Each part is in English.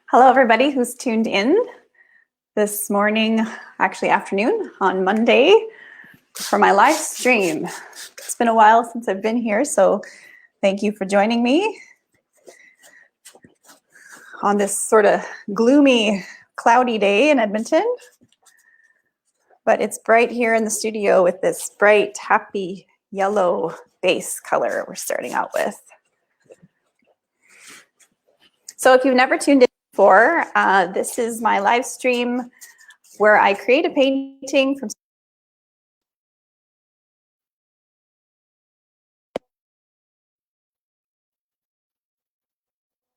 Hello, everybody who's tuned in this morning, actually afternoon, on Monday for my live stream. It's been a while since I've been here, so thank you for joining me on this sort of gloomy, cloudy day in Edmonton. But it's bright here in the studio with this bright, happy yellow base color we're starting out with. So if you've never tuned in before, this is my live stream where I create a painting from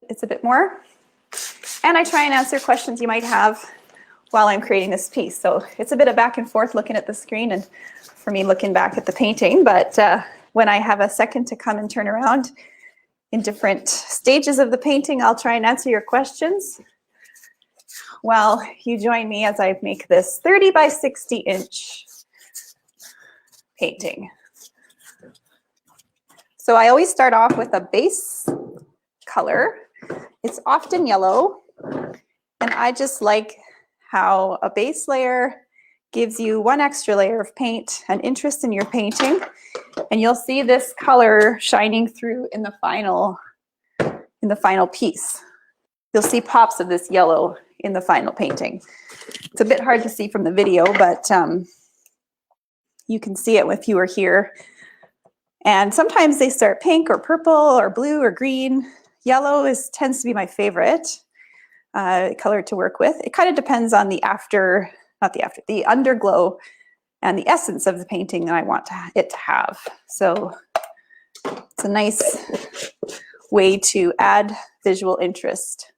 it's a bit more. And I try and answer questions you might have while I'm creating this piece. So it's a bit of back and forth looking at the screen and for me looking back at the painting. But when I have a second to come and turn around in different stages of the painting, I'll try and answer your questions while you join me as I make this 30 by 60 inch painting. So I always start off with a base color. It's often yellow, and I just like how a base layer gives you one extra layer of paint and interest in your painting, and you'll see this color shining through in the final piece. You'll see pops of this yellow in the final painting. It's a bit hard to see from the video, but you can see it if you were here. And sometimes they start pink or purple or blue or green. Yellow tends to be my favorite color to work with. It kind of depends on the underglow and the essence of the painting that I want it to have. So it's a nice way to add visual interest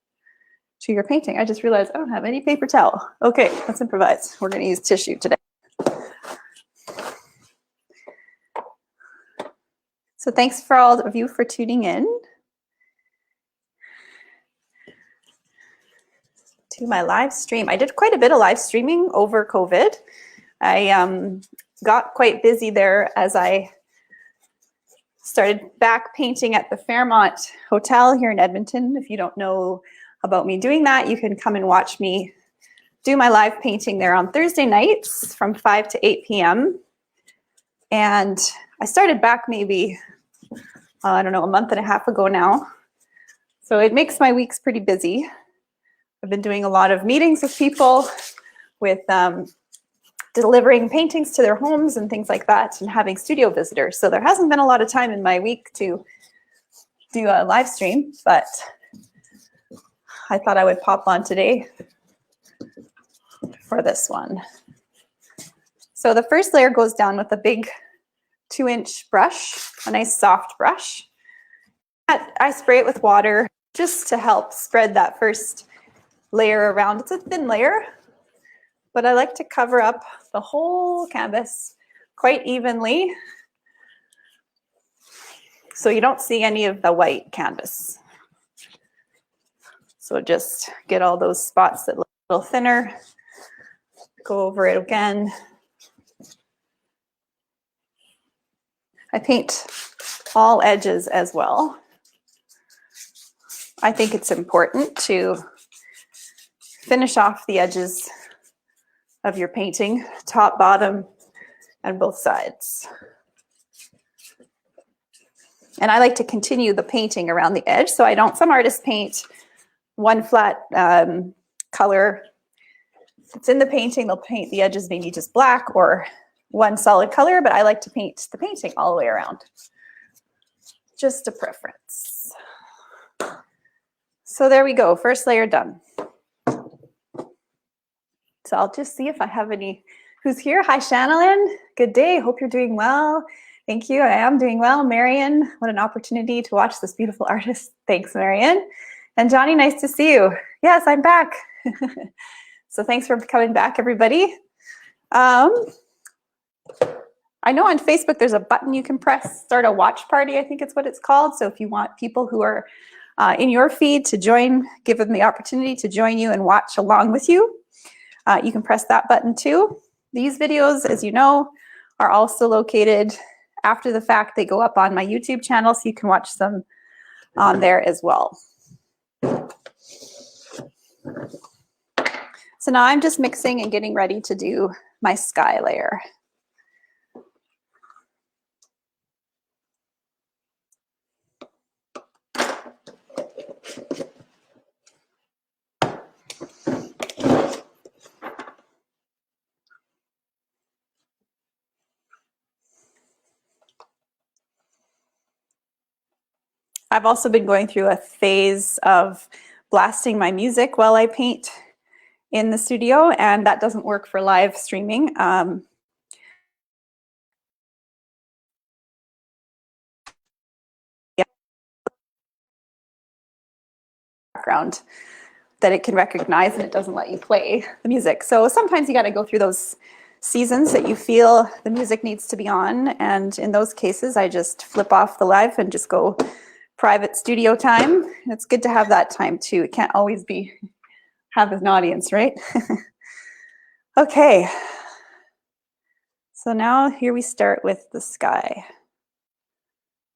to your painting. I just realized I don't have any paper towel. Okay, let's improvise. We're going to use tissue today. So thanks for all of you for tuning in to my live stream. I did quite a bit of live streaming over COVID. I got quite busy there as I started back painting at the Fairmont Hotel here in Edmonton. If you don't know about me doing that, you can come and watch me do my live painting there on Thursday nights from 5 to 8 p.m. And I started back maybe, I don't know, a month and a half ago now. So it makes my weeks pretty busy. I've been doing a lot of meetings with people, with delivering paintings to their homes and things like that, and having studio visitors. So there hasn't been a lot of time in my week to do a live stream, but I thought I would pop on today for this one. So the first layer goes down with a big 2-inch brush, a nice soft brush. I spray it with water just to help spread that first layer around. It's a thin layer, but I like to cover up the whole canvas quite evenly so you don't see any of the white canvas. So just get all those spots that look a little thinner, go over it again. I paint all edges as well. I think it's important to finish off the edges of your painting, top, bottom, and both sides. And I like to continue the painting around the edge, so I don't, some artists paint one flat color. It's in the painting, they'll paint the edges maybe just black or one solid color, but I like to paint the painting all the way around. Just a preference. So there we go, first layer done. So I'll just see if I have any who's here. Hi, Shannon. Good day. Hope you're doing well. Thank you. I am doing well. Marion, what an opportunity to watch this beautiful artist. Thanks, Marion. And Johnny, nice to see you. Yes, I'm back. So thanks for coming back, everybody. I know on Facebook there's a button you can press, start a watch party, I think it's what it's called. So if you want people who are in your feed to join, give them the opportunity to join you and watch along with you. You can press that button too. These videos, as you know, are also located after the fact. They go up on my YouTube channel, so you can watch them on there as well. So now I'm just mixing and getting ready to do my sky layer. I've also been going through a phase of blasting my music while I paint in the studio, and that doesn't work for live streaming. Yeah, background that it can recognize, and it doesn't let you play the music. So sometimes you got to go through those seasons that you feel the music needs to be on, and in those cases I just flip off the live and just go private studio time. It's good to have that time too. It can't always be have an audience, right? Okay, so now here we start with the sky,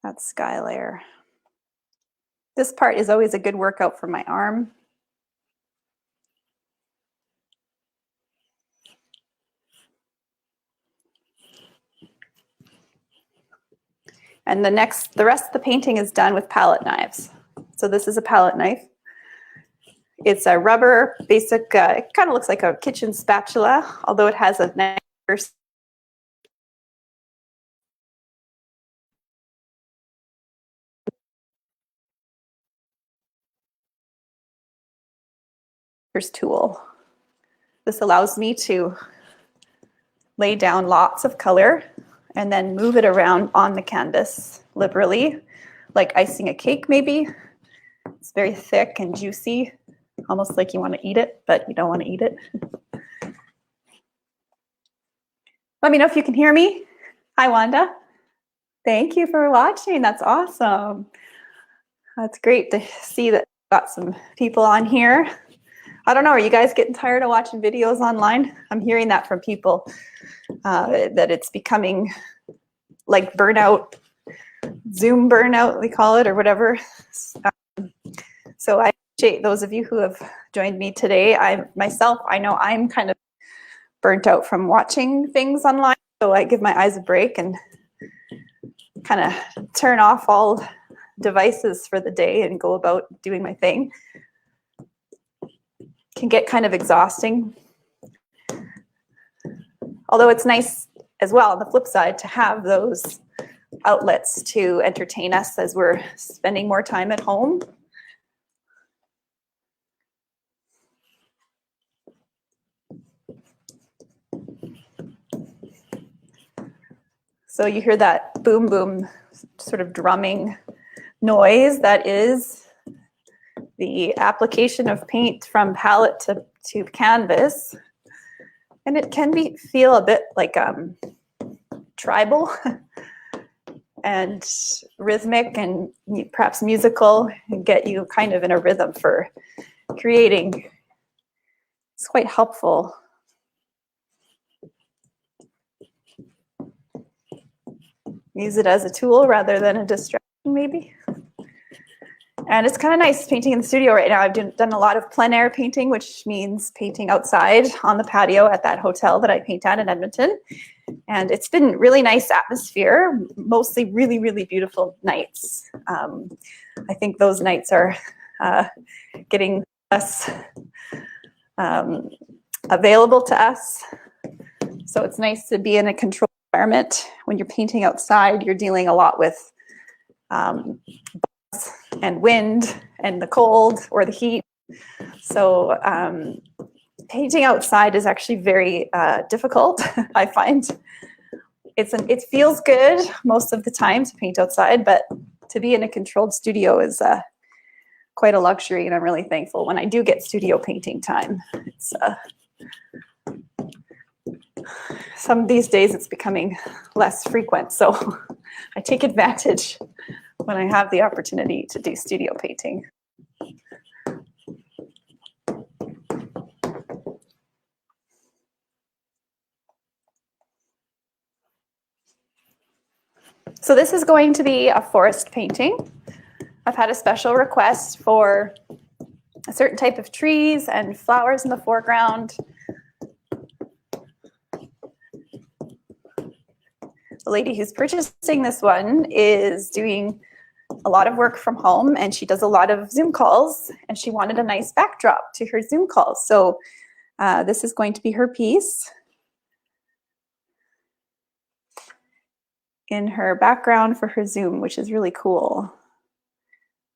that sky layer. This part is always a good workout for my arm. And the rest of the painting is done with palette knives. So this is a palette knife. It's a rubber, basic, it kind of looks like a kitchen spatula, although it has a nice tool. This allows me to lay down lots of color and then move it around on the canvas liberally, like icing a cake maybe. It's very thick and juicy, almost like you want to eat it, but you don't want to eat it. Let me know if you can hear me. Hi, Wanda. Thank you for watching. That's awesome. That's great to see that we've got some people on here. I don't know, are you guys getting tired of watching videos online? I'm hearing that from people, that it's becoming like burnout, Zoom burnout, we call it, or whatever. So I appreciate those of you who have joined me today. I know I'm kind of burnt out from watching things online, so I give my eyes a break and kind of turn off all devices for the day and go about doing my thing. Can get kind of exhausting. Although it's nice as well on the flip side to have those outlets to entertain us as we're spending more time at home. So you hear that boom boom sort of drumming noise. That is the application of paint from palette to canvas. And it can feel a bit like tribal and rhythmic and perhaps musical, and get you kind of in a rhythm for creating. It's quite helpful. Use it as a tool rather than a distraction, maybe. And it's kind of nice painting in the studio right now. I've done a lot of plein air painting, which means painting outside on the patio at that hotel that I paint at in Edmonton. And it's been really nice atmosphere, mostly really, really beautiful nights. I think those nights are getting less available to us. So it's nice to be in a controlled environment. When you're painting outside, you're dealing a lot with and wind and the cold or the heat. So painting outside is actually very difficult. I find it feels good most of the time to paint outside, but to be in a controlled studio is quite a luxury, and I'm really thankful when I do get studio painting time. It's some of these days it's becoming less frequent, so I take advantage when I have the opportunity to do studio painting. So this is going to be a forest painting. I've had a special request for a certain type of trees and flowers in the foreground. The lady who's purchasing this one is doing a lot of work from home, and she does a lot of Zoom calls, and she wanted a nice backdrop to her Zoom calls. So this is going to be her piece in her background for her Zoom, which is really cool.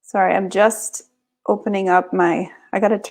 Sorry, I'm just opening up my, I gotta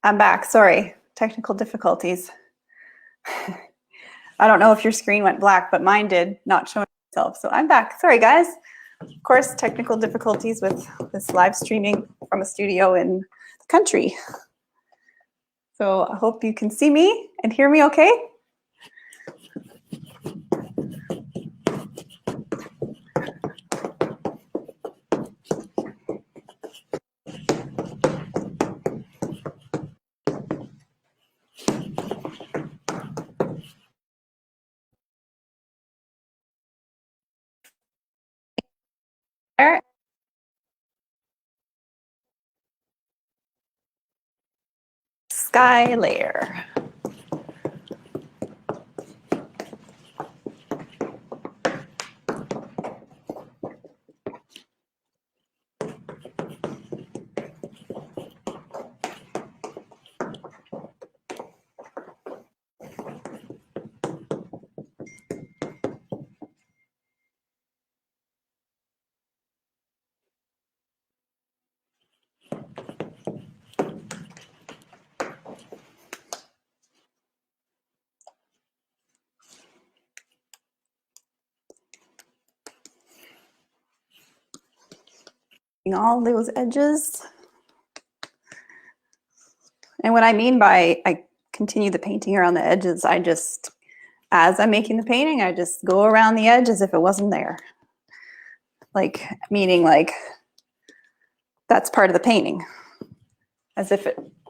I'm back. Sorry, technical difficulties. I don't know if your screen went black, but mine did, not showing itself. So I'm back. Sorry, guys. Of course, technical difficulties with this live streaming from a studio in the country. So I hope you can see me and hear me okay. There. Sky layer. All those edges. And what I mean by I continue the painting around the edges, I just, as I'm making the painting, I just go around the edge as if it wasn't there. Like, meaning like, that's part of the painting. As if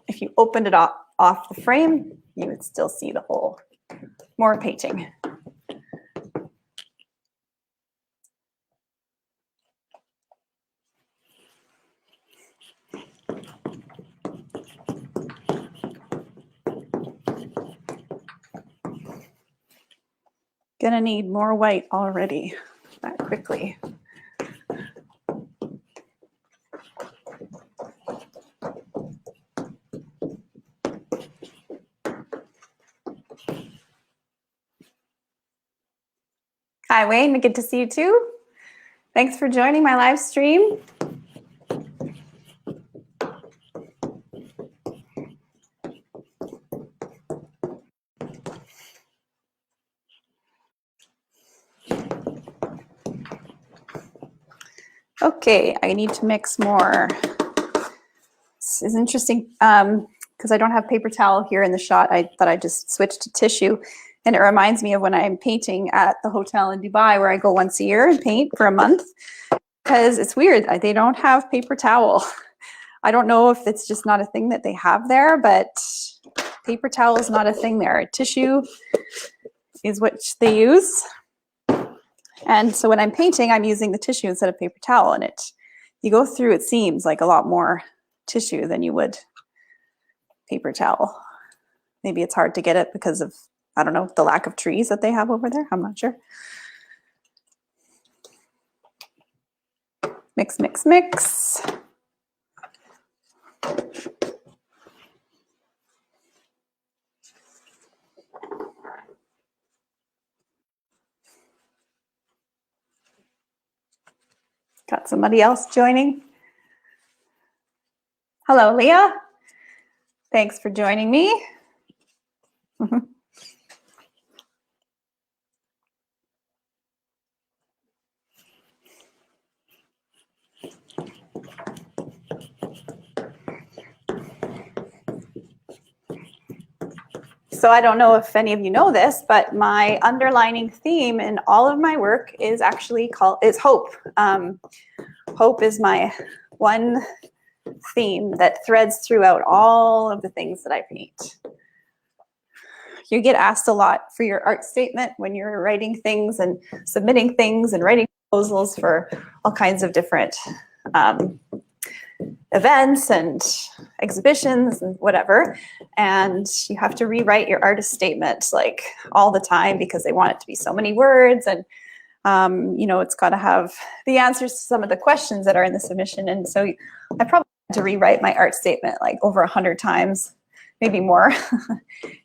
if you opened it off the frame, you would still see the whole, more painting. Gonna need more white already, that quickly. Hi, Wayne, good to see you too. Thanks for joining my live stream. Okay, I need to mix more. This is interesting because I don't have paper towel here in the shot. I thought I'd just switch to tissue. And it reminds me of when I'm painting at the hotel in Dubai, where I go once a year and paint for a month. Because it's weird, they don't have paper towel. I don't know if it's just not a thing that they have there, but paper towel is not a thing there. Tissue is what they use. And so when I'm painting, I'm using the tissue instead of paper towel, and you go through, it seems like a lot more tissue than you would paper towel. Maybe it's hard to get it because of, I don't know, the lack of trees that they have over there. I'm not sure. Mix, mix, mix. Got somebody else joining. Hello, Leah. Thanks for joining me. So I don't know if any of you know this, but my underlining theme in all of my work is actually is hope. Hope is my one theme that threads throughout all of the things that I paint. You get asked a lot for your art statement when you're writing things and submitting things and writing proposals for all kinds of different events and exhibitions and whatever, and you have to rewrite your artist statement like all the time because they want it to be so many words, and you know, it's got to have the answers to some of the questions that are in the submission. And so I probably had to rewrite my art statement like over 100 times, maybe more.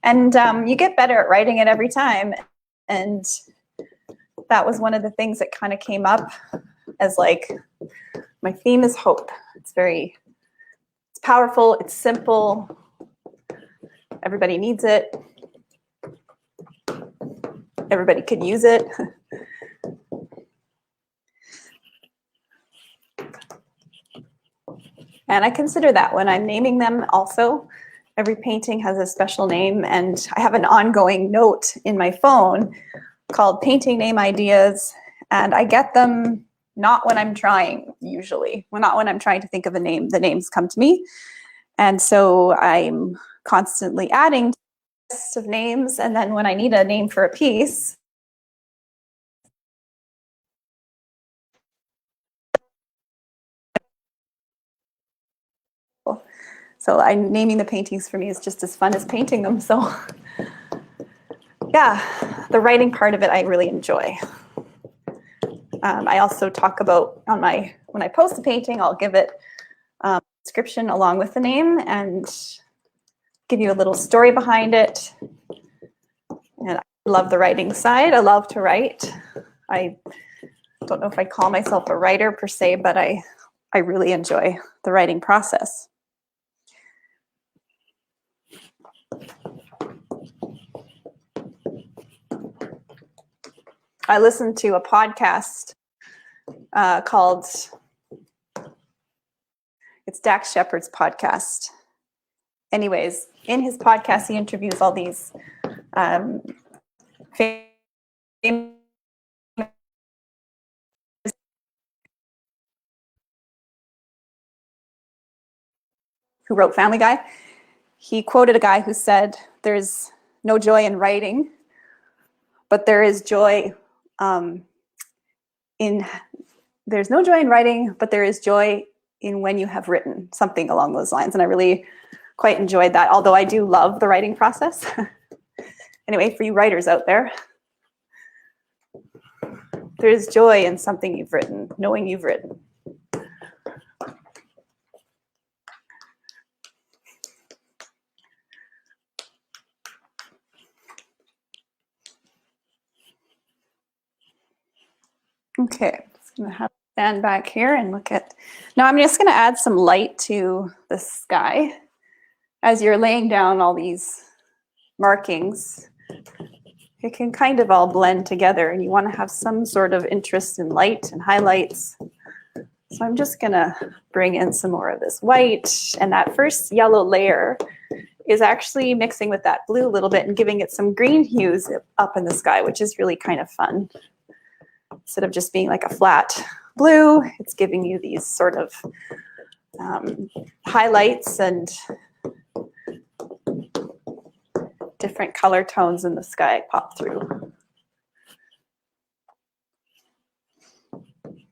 And you get better at writing it every time, and that was one of the things that kind of came up as like, my theme is hope. It's powerful, it's simple, everybody needs it, everybody could use it. And I consider that when I'm naming them also. Every painting has a special name, and I have an ongoing note in my phone called Painting Name Ideas, and I get them not when I'm trying, usually. Well, not when I'm trying to think of a name. The names come to me. And so I'm constantly adding to the list of names, and then when I need a name for a piece, so naming the paintings for me is just as fun as painting them. So yeah, the writing part of it I really enjoy. I also talk about when I post a painting, I'll give it a description along with the name and give you a little story behind it. And I love the writing side. I love to write. I don't know if I call myself a writer per se, but I really enjoy the writing process. I listened to a podcast called, it's Dax Shepard's podcast. Anyways, in his podcast, he interviews all these famous who wrote Family Guy. He quoted a guy who said, "There's no joy in writing, but there is joy there's no joy in writing, but there is joy in when you have written," something along those lines. And I really quite enjoyed that, although I do love the writing process. Anyway, for you writers out there, there is joy in something you've written, knowing you've written. Okay, just gonna have to stand back here and look at, now I'm just gonna add some light to the sky. As you're laying down all these markings, it can kind of all blend together, and you wanna have some sort of interest in light and highlights. So I'm just gonna bring in some more of this white, and that first yellow layer is actually mixing with that blue a little bit and giving it some green hues up in the sky, which is really kind of fun. Instead of just being like a flat blue, it's giving you these sort of highlights and different color tones in the sky pop through.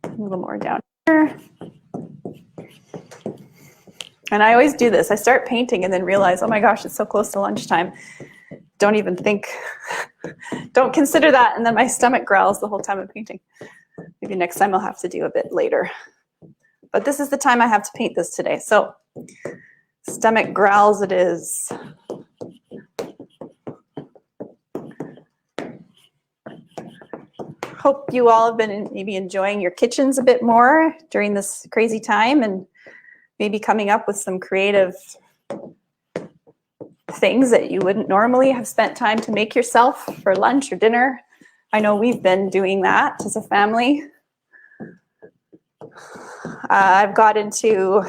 A little more down here. And I always do this. I start painting and then realize, oh my gosh, it's so close to lunchtime. Don't even think, don't consider that. And then my stomach growls the whole time I'm painting. Maybe next time I'll have to do a bit later. But this is the time I have to paint this today. So stomach growls it is. Hope you all have been maybe enjoying your kitchens a bit more during this crazy time and maybe coming up with some creative things that you wouldn't normally have spent time to make yourself for lunch or dinner. I know we've been doing that as a family. I've got into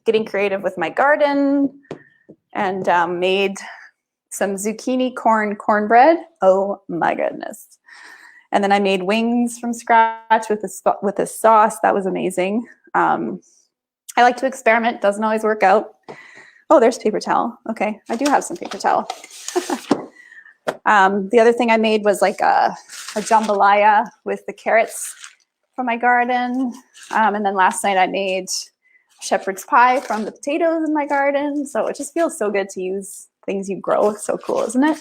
getting creative with my garden and made some zucchini cornbread. Oh my goodness. And then I made wings from scratch with a sauce. That was amazing. I like to experiment. Doesn't always work out. Oh, there's paper towel. Okay, I do have some paper towel. The other thing I made was like a jambalaya with the carrots from my garden. And then last night I made shepherd's pie from the potatoes in my garden. So it just feels so good to use things you grow. It's so cool, isn't it?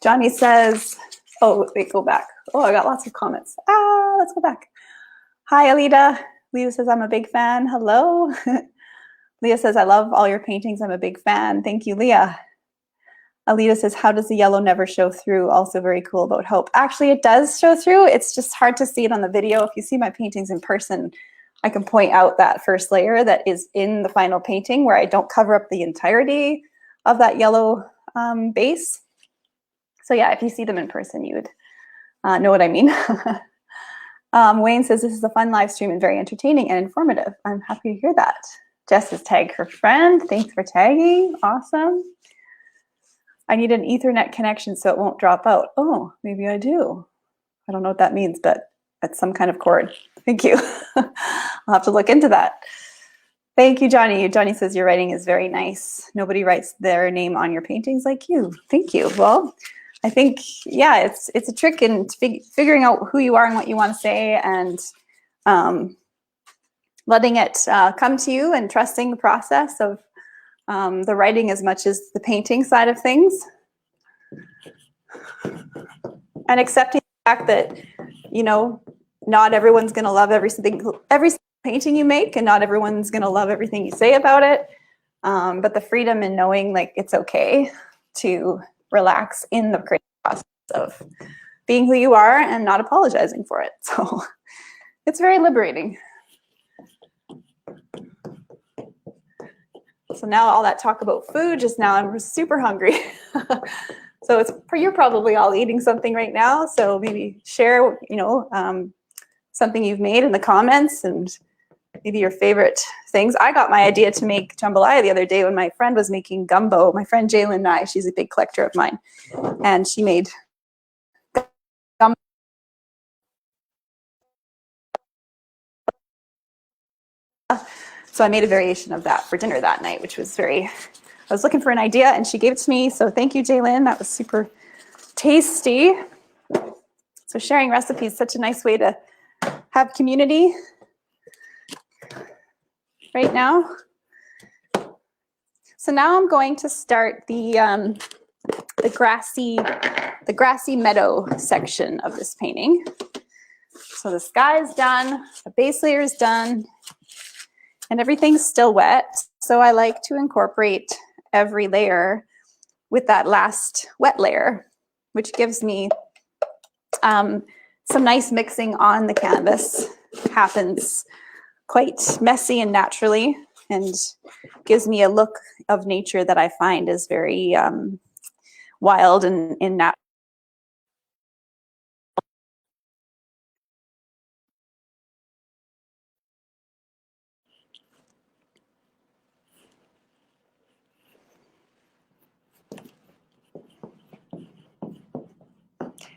Johnny says, oh, wait, go back. Oh, I got lots of comments. Let's go back. Hi, Alita. Leah says, I'm a big fan. Hello. Leah says, I love all your paintings. I'm a big fan. Thank you, Leah. Alita says, how does the yellow never show through? Also very cool about hope. Actually, it does show through. It's just hard to see it on the video. If you see my paintings in person, I can point out that first layer that is in the final painting where I don't cover up the entirety of that yellow base. So yeah, if you see them in person, you would know what I mean. Wayne says, this is a fun live stream and very entertaining and informative. I'm happy to hear that. Jess has tagged her friend. Thanks for tagging. Awesome. I need an Ethernet connection so it won't drop out. Oh, maybe I do. I don't know what that means, but it's some kind of cord. Thank you. I'll have to look into that. Thank you, Johnny. Johnny says your writing is very nice. Nobody writes their name on your paintings like you. Thank you. Well, I think, yeah, it's a trick in figuring out who you are and what you want to say and letting it come to you and trusting the process of the writing as much as the painting side of things. And accepting the fact that, you know, not everyone's going to love every painting you make, and not everyone's going to love everything you say about it. But the freedom in knowing like it's okay to relax in the creative process of being who you are and not apologizing for it. So it's very liberating. So now all that talk about food, just now I'm super hungry. So you're probably all eating something right now. So maybe share, you know, something you've made in the comments and maybe your favorite things. I got my idea to make jambalaya the other day when my friend was making gumbo. My friend Jalen Nye, she's a big collector of mine, and she made gumbo. So I made a variation of that for dinner that night, which was I was looking for an idea and she gave it to me. So thank you, Jalen. That was super tasty. So sharing recipes is such a nice way to have community right now. So now I'm going to start the grassy meadow section of this painting. So the sky is done, the base layer is done, and everything's still wet. So I like to incorporate every layer with that last wet layer, which gives me some nice mixing on the canvas. Happens quite messy and naturally, and gives me a look of nature that I find is very wild and natural.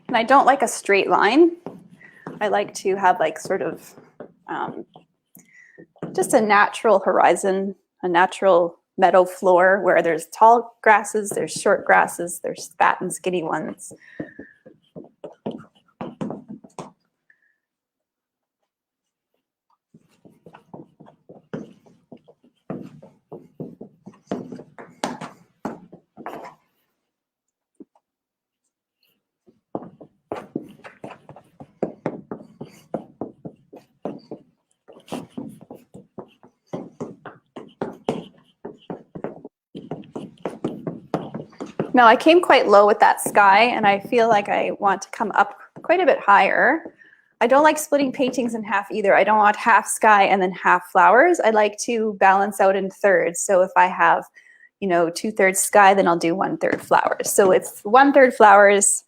And I don't like a straight line. I like to have like sort of just a natural horizon, a natural meadow floor where there's tall grasses, there's short grasses, there's fat and skinny ones. Now I came quite low with that sky, and I feel like I want to come up quite a bit higher. I don't like splitting paintings in half either. I don't want half sky and then half flowers. I like to balance out in thirds. So if I have, you know, 2/3 sky, then I'll do 1/3 flowers. So it's 1/3 flowers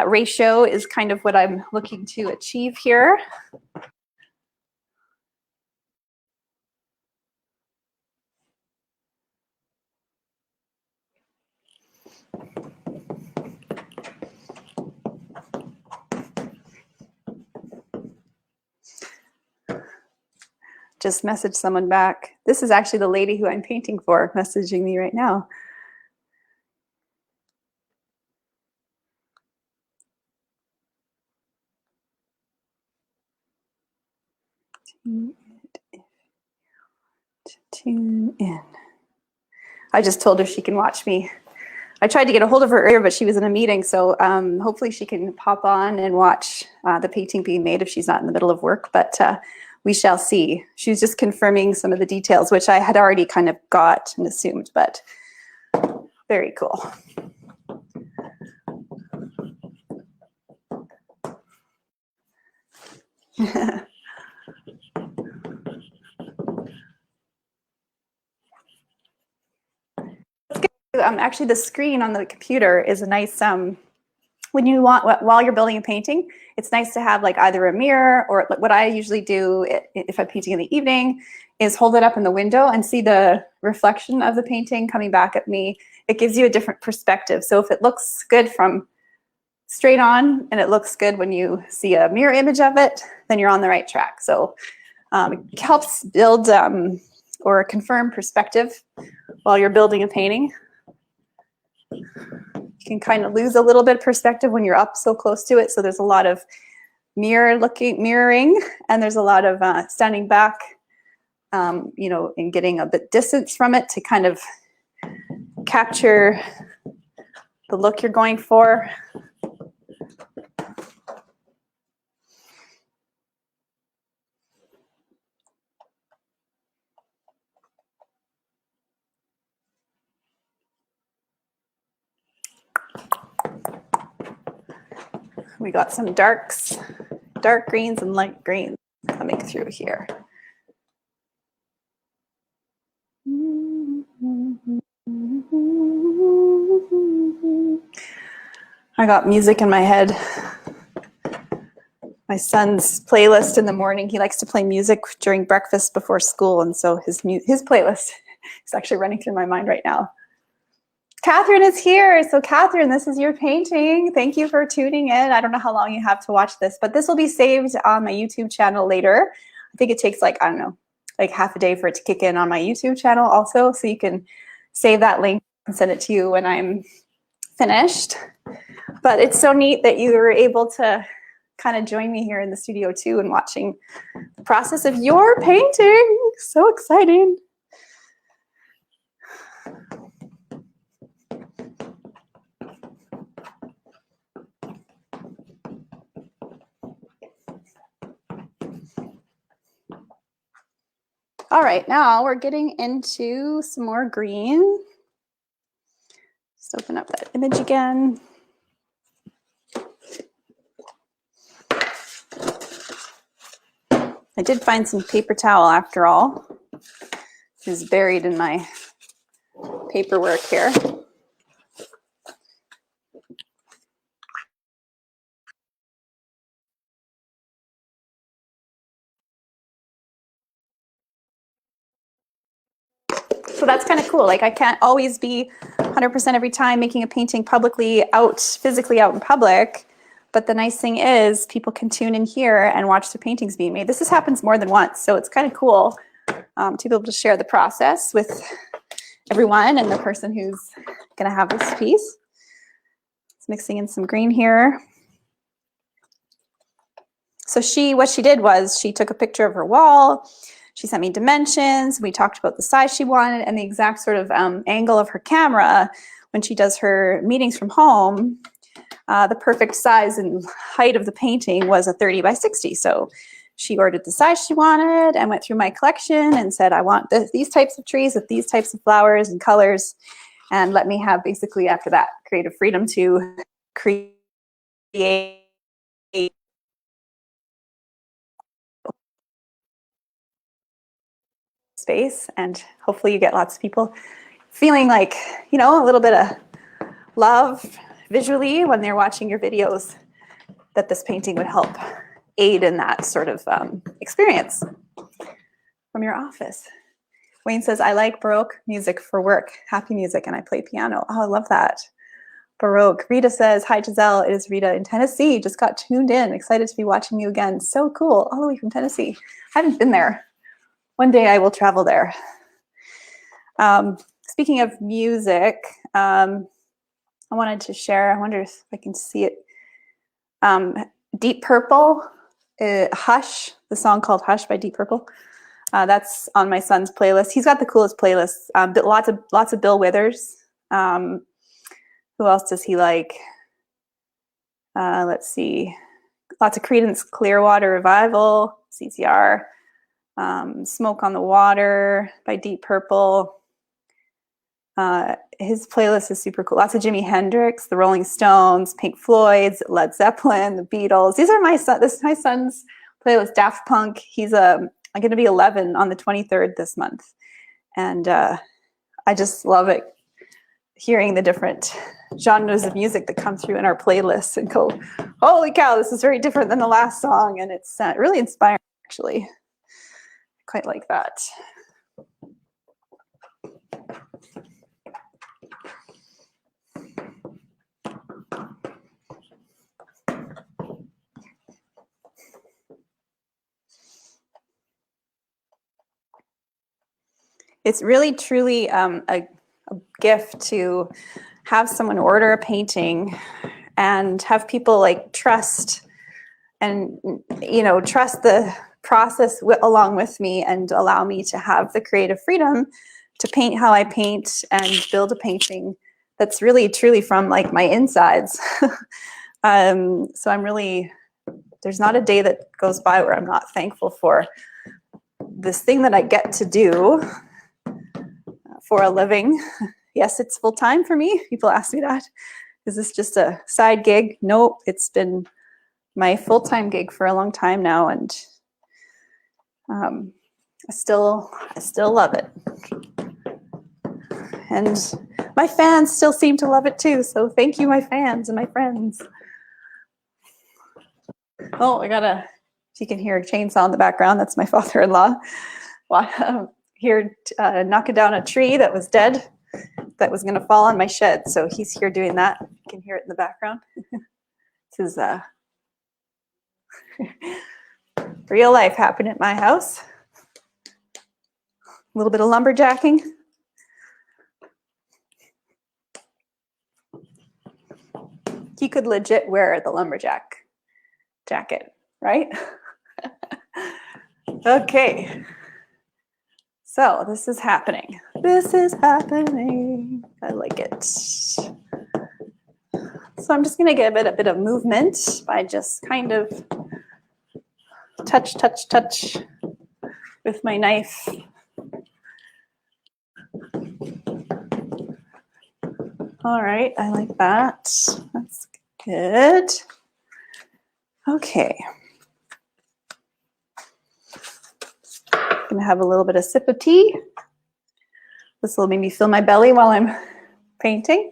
ratio is kind of what I'm looking to achieve here. Just message someone back. This is actually the lady who I'm painting for messaging me right now. Tune in. I just told her she can watch me. I tried to get a hold of her earlier, but she was in a meeting, so hopefully she can pop on and watch the painting being made if she's not in the middle of work, but we shall see. She was just confirming some of the details, which I had already kind of got and assumed, but very cool. Actually, the screen on the computer is a nice, when you want, while you're building a painting, it's nice to have like either a mirror, or what I usually do if I'm painting in the evening is hold it up in the window and see the reflection of the painting coming back at me. It gives you a different perspective. So if it looks good from straight on and it looks good when you see a mirror image of it, then you're on the right track. So it helps build or confirm perspective while you're building a painting. You can kind of lose a little bit of perspective when you're up so close to it. So there's a lot of mirroring, and there's a lot of standing back, you know, and getting a bit distance from it to kind of capture the look you're going for. We got some darks, dark greens and light greens coming through here. I got music in my head. My son's playlist in the morning, he likes to play music during breakfast before school, and so his playlist is actually running through my mind right now. Catherine is here. So Catherine, this is your painting. Thank you for tuning in. I don't know how long you have to watch this, but this will be saved on my YouTube channel later. I think it takes like, I don't know, like half a day for it to kick in on my YouTube channel also. So you can save that link and send it to you when I'm finished. But it's so neat that you were able to kind of join me here in the studio too and watching the process of your painting. So exciting. All right, now we're getting into some more green. Just open up that image again. I did find some paper towel after all. It's buried in my paperwork here. So that's kind of cool. Like I can't always be 100% every time making a painting publicly physically out in public. But the nice thing is people can tune in here and watch the paintings being made. This happens more than once, so it's kind of cool. to be able to share the process with everyone and the person who's going to have this piece. Just mixing in some green here. So what she did was she took a picture of her wall. She sent me dimensions. We talked about the size she wanted and the exact sort of angle of her camera when she does her meetings from home. The perfect size and height of the painting was a 30 by 60. So she ordered the size she wanted and went through my collection and said, I want these types of trees with these types of flowers and colors. And let me have basically after that creative freedom to create space. And hopefully you get lots of people feeling like, you know, a little bit of love visually when they're watching your videos, that this painting would help aid in that sort of experience from your office. Wayne says, I like Baroque music for work, happy music, and I play piano. Oh, I love that. Baroque. Rita says, hi Giselle, it is Rita in Tennessee. Just got tuned in. Excited to be watching you again. So cool. All the way from Tennessee. I haven't been there. One day I will travel there. Speaking of music, I wanted to share, I wonder if I can see it. Deep Purple, Hush, the song called Hush by Deep Purple. That's on my son's playlist. He's got the coolest playlists. Lots of Bill Withers. Who else does he like? Let's see. Lots of Creedence Clearwater Revival, CCR. Smoke on the Water by Deep Purple. His playlist is super cool. Lots of Jimi Hendrix, the Rolling Stones, Pink Floyd's, Led Zeppelin, the Beatles. These are this is my son's playlist. Daft Punk. He's I'm going to be 11 on the 23rd this month, and I just love it, hearing the different genres of music that come through in our playlists and go, holy cow, this is very different than the last song, and it's really inspiring actually. Quite like that. It's really truly a gift to have someone order a painting and have people like trust and, you know, trust the process along with me and allow me to have the creative freedom to paint how I paint and build a painting that's really truly from like my insides. So I'm really, there's not a day that goes by where I'm not thankful for this thing that I get to do for a living. Yes, it's full time for me. People ask me that. Is this just a side gig? Nope, it's been my full-time gig for a long time now, and I still love it. And my fans still seem to love it too. So thank you, my fans and my friends. Oh, if you can hear a chainsaw in the background, that's my father-in-law. Here knocking down a tree that was dead, that was going to fall on my shed. So he's here doing that. You can hear it in the background. This is real life happening at my house. A little bit of lumberjacking. He could legit wear the lumberjack jacket, right? Okay. So this is happening. This is happening. I like it. So I'm just going to get a bit of movement by just kind of touch with my knife. All right, I like that. That's good. Okay. I'm gonna have a little bit of sip of tea. This will make me fill my belly while I'm painting.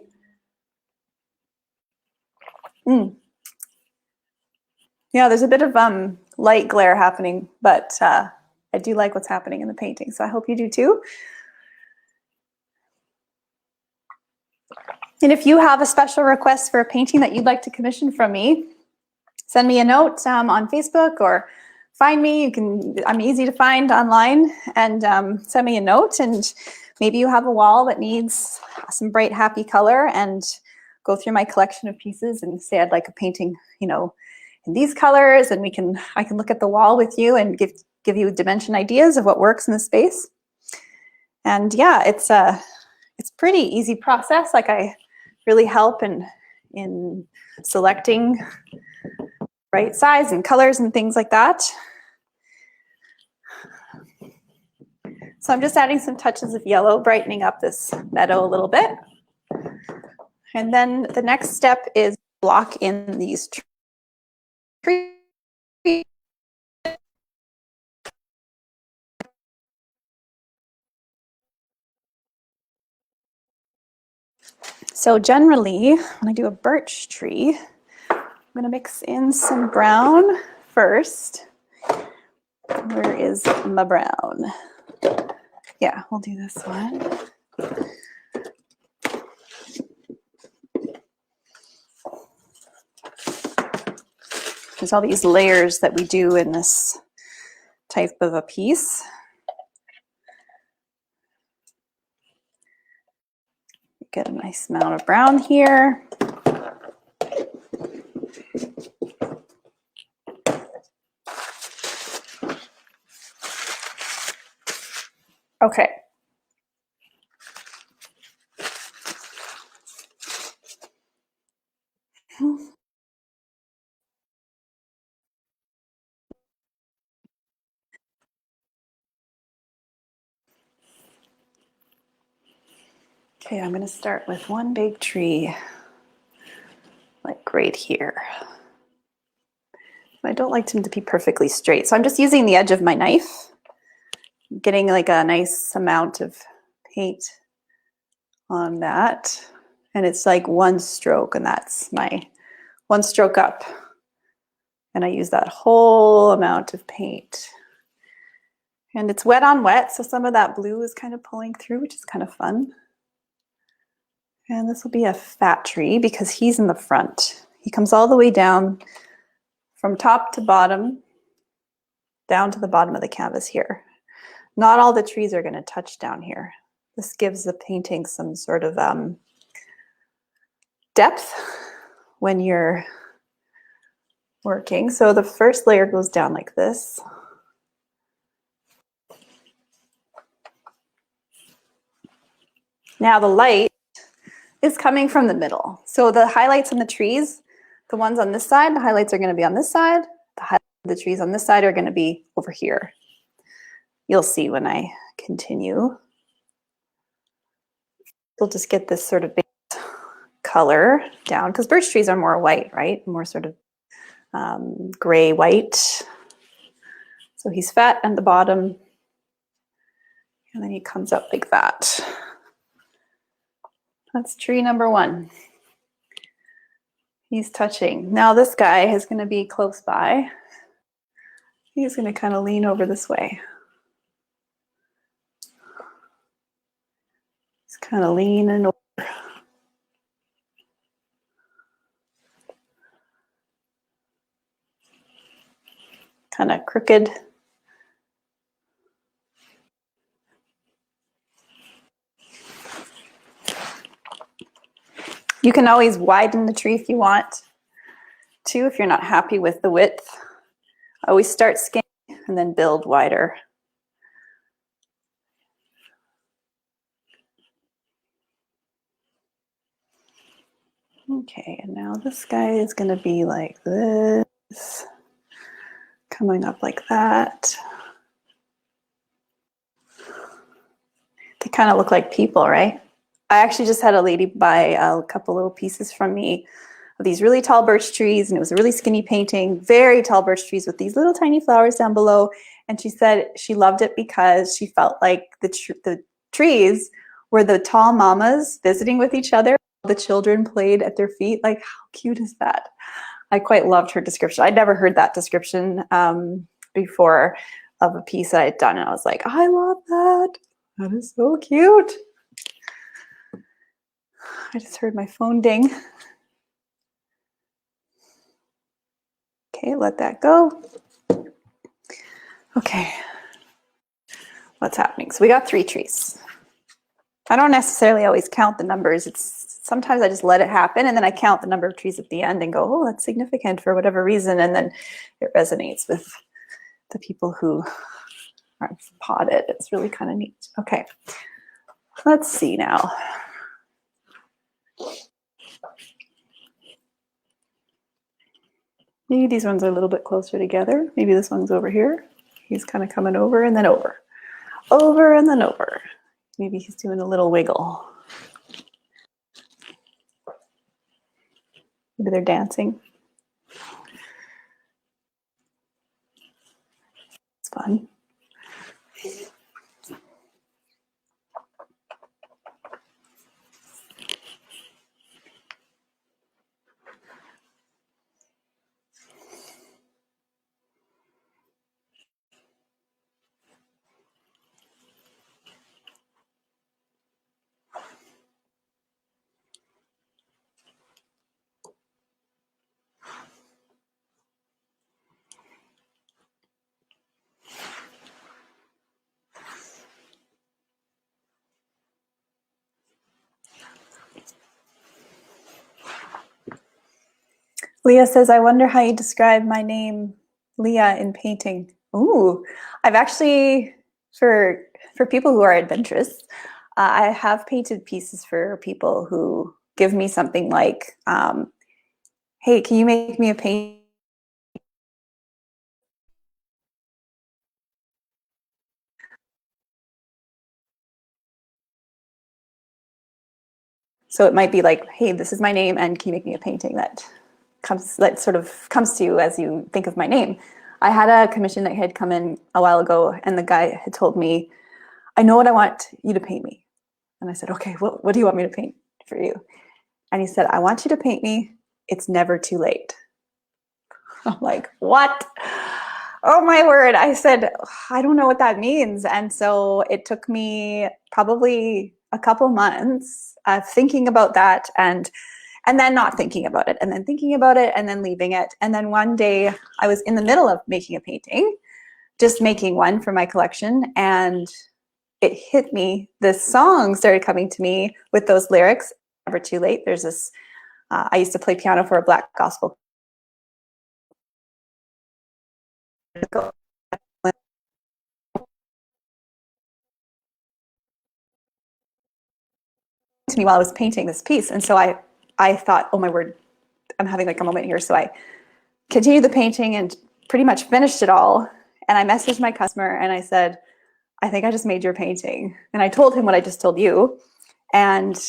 Yeah, there's a bit of light glare happening, but I do like what's happening in the painting, so I hope you do too. And if you have a special request for a painting that you'd like to commission from me, send me a note on Facebook or find me. I'm easy to find online, and send me a note. And maybe you have a wall that needs some bright, happy color, and go through my collection of pieces and say, I'd like a painting, you know, in these colors, and I can look at the wall with you and give you dimension ideas of what works in the space. And yeah, it's pretty easy process. Like, I really help in selecting right size and colors and things like that. So I'm just adding some touches of yellow, brightening up this meadow a little bit. And then the next step is block in these trees. So generally, when I do a birch tree, I'm going to mix in some brown first. Where is my brown? Yeah, we'll do this one. There's all these layers that we do in this type of a piece. Get a nice amount of brown here. Okay. Okay, I'm going to start with one big tree, like right here. I don't like them to be perfectly straight, so I'm just using the edge of my knife, getting like a nice amount of paint on that. And it's like one stroke, and that's my one stroke up. And I use that whole amount of paint. And it's wet on wet, so some of that blue is kind of pulling through, which is kind of fun. And this will be a fat tree because he's in the front. He comes all the way down from top to bottom, down to the bottom of the canvas here. Not all the trees are going to touch down here. This gives the painting some sort of depth when you're working. So the first layer goes down like this. Now the light is coming from the middle. So the highlights on the trees, the ones on this side, the highlights are going to be on this side. The highlights of the trees on this side are going to be over here. You'll see when I continue. We'll just get this sort of base color down, because birch trees are more white, right? More sort of gray white. So he's fat at the bottom, and then he comes up like that. That's tree number one. He's touching. Now this guy is going to be close by. He's going to kind of lean over this way. He's kind of leaning over. Kind of crooked. You can always widen the tree if you want to, if you're not happy with the width. Always start skinny and then build wider. Okay, and now this guy is going to be like this, coming up like that. They kind of look like people, right? I actually just had a lady buy a couple little pieces from me of these really tall birch trees, and it was a really skinny painting, very tall birch trees with these little tiny flowers down below. And she said she loved it because she felt like the trees were the tall mamas visiting with each other. The children played at their feet. Like, how cute is that? I quite loved her description. I'd never heard that description before of a piece that I'd done, and I was like, I love that. That is so cute. I just heard my phone ding. Okay, let that go. Okay, what's happening? So we got 3 trees. I don't necessarily always count the numbers. It's sometimes I just let it happen, and then I count the number of trees at the end and go, oh, that's significant for whatever reason, and then it resonates with the people who are potted. It's really kind of neat. Okay, let's see now. Maybe these ones are a little bit closer together. Maybe this one's over here. He's kind of coming over and then over. Over and then over. Maybe he's doing a little wiggle. Maybe they're dancing. It's fun. Leah says, I wonder how you describe my name, Leah, in painting. Ooh, I've actually, for people who are adventurous, I have painted pieces for people who give me something like, hey, can you make me a painting? So it might be like, hey, this is my name, and can you make me a painting that sort of comes to you as you think of my name? I had a commission that had come in a while ago, and the guy had told me, I know what I want you to paint me. And I said, okay, what do you want me to paint for you? And he said, I want you to paint me It's Never Too Late. I'm like, what? Oh my word. I said, I don't know what that means. And so it took me probably a couple months thinking about that and then not thinking about it, and then thinking about it, and then leaving it. And then one day I was in the middle of making a painting, just making one for my collection, and it hit me. This song started coming to me with those lyrics, Never Too Late. There's this, I used to play piano for a Black gospel to me while I was painting this piece. And so I thought, oh my word, I'm having like a moment here. So I continued the painting and pretty much finished it all. And I messaged my customer and I said, I think I just made your painting. And I told him what I just told you. And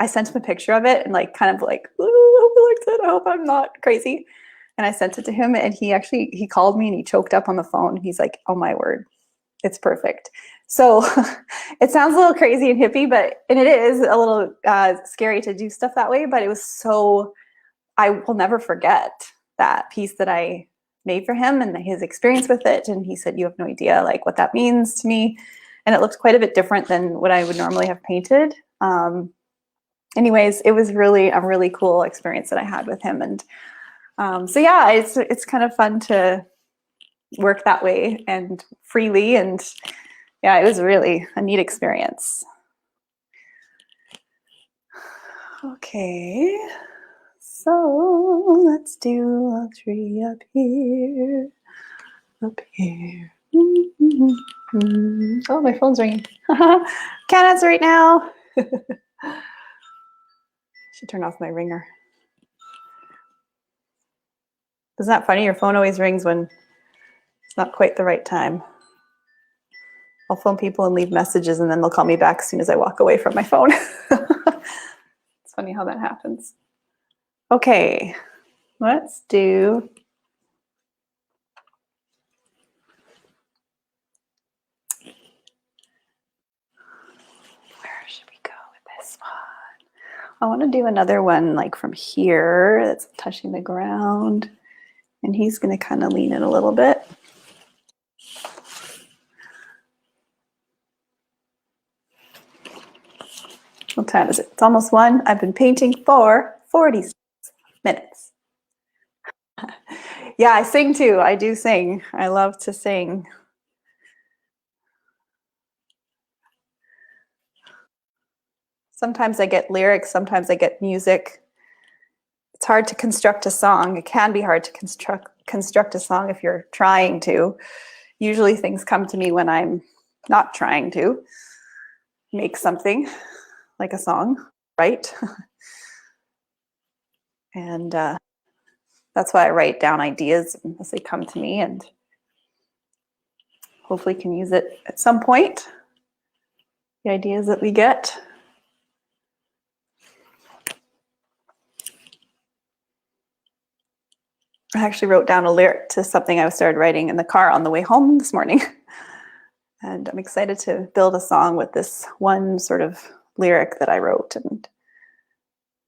I sent him a picture of it and like kind of like, ooh, I hope he likes it. I hope I'm not crazy. And I sent it to him and he called me and he choked up on the phone. He's like, oh my word, it's perfect. So it sounds a little crazy and hippie, and it is a little scary to do stuff that way, but it was so, I will never forget that piece that I made for him and his experience with it. And he said, you have no idea like what that means to me. And it looked quite a bit different than what I would normally have painted. Anyways, it was really a really cool experience that I had with him. And so yeah, it's kind of fun to work that way and freely. And yeah, it was really a neat experience. Okay, so let's do a tree up here, up here. Oh, my phone's ringing. Can't answer right now. Should turn off my ringer. Isn't that funny? Your phone always rings when it's not quite the right time. I'll phone people and leave messages and then they'll call me back as soon as I walk away from my phone. It's funny how that happens. Okay, let's do. Where should we go with this one? I want to do another one like from here that's touching the ground. And he's going to kind of lean in a little bit. What time is it? It's almost 1. I've been painting for 40 minutes. Yeah, I sing too. I do sing. I love to sing. Sometimes I get lyrics, sometimes I get music. It's hard to construct a song. It can be hard to construct a song if you're trying to. Usually things come to me when I'm not trying to make something like a song, right? And that's why I write down ideas as they come to me, and hopefully can use it at some point, the ideas that we get. I actually wrote down a lyric to something I started writing in the car on the way home this morning. And I'm excited to build a song with this one sort of lyric that I wrote. And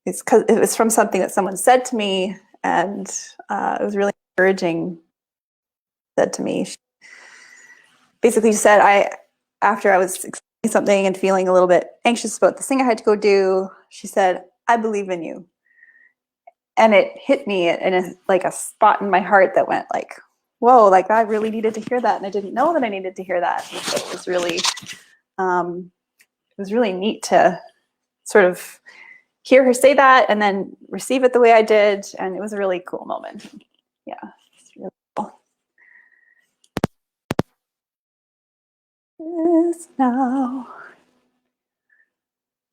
it's because it was from something that someone said to me, and it was really encouraging. Said to me, basically said, after I was explaining something and feeling a little bit anxious about the thing I had to go do, she said, "I believe in you." And it hit me in like a spot in my heart that went like, whoa, like I really needed to hear that. And I didn't know that I needed to hear that. And so it was really neat to sort of hear her say that and then receive it the way I did. And it was a really cool moment. Yeah, it's really cool. This now,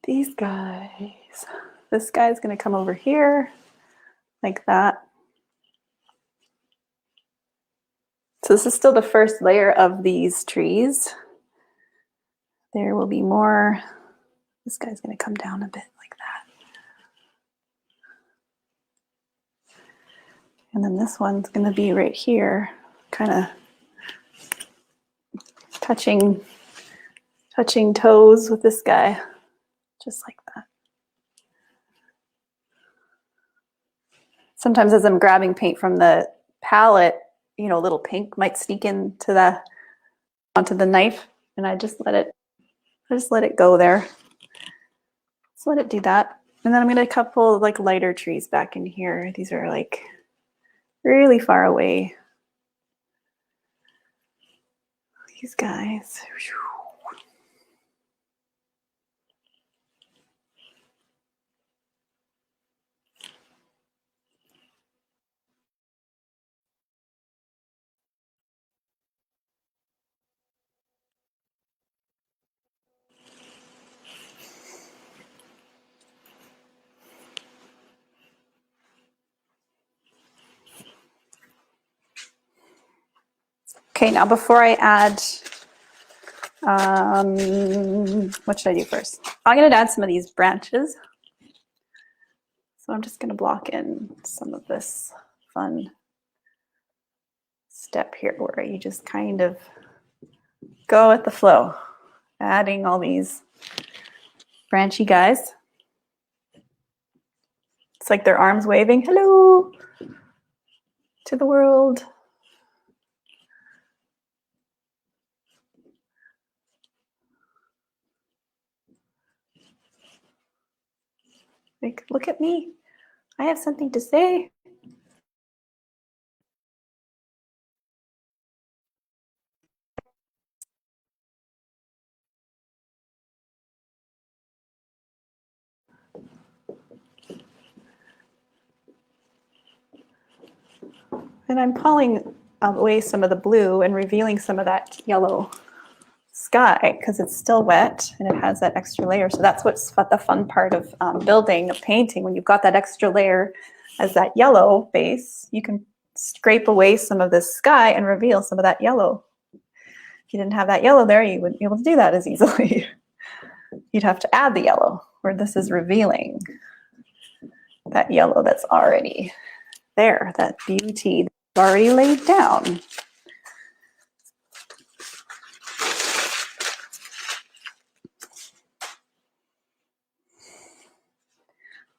these guys, this guy's gonna come over here like that. So this is still the first layer of these trees. There will be more. This guy's gonna come down a bit like that. And then this one's gonna be right here, kind of touching toes with this guy, just like that. Sometimes as I'm grabbing paint from the palette, you know, a little pink might sneak onto the knife, and I just let it go there. Just let it do that. And then I'm gonna couple like lighter trees back in here. These are like really far away. These guys. Okay, now before I add, what should I do first? I'm gonna add some of these branches. So I'm just gonna block in some of this fun step here where you just kind of go with the flow, adding all these branchy guys. It's like their arms waving, hello to the world. Like, look at me. I have something to say. And I'm pulling away some of the blue and revealing some of that yellow sky because it's still wet and it has that extra layer. So that's what's the fun part of building a painting. When you've got that extra layer as that yellow base, you can scrape away some of this sky and reveal some of that yellow. If you didn't have that yellow there, you wouldn't be able to do that as easily. You'd have to add the yellow, where this is revealing that yellow that's already there, that beauty that's already laid down.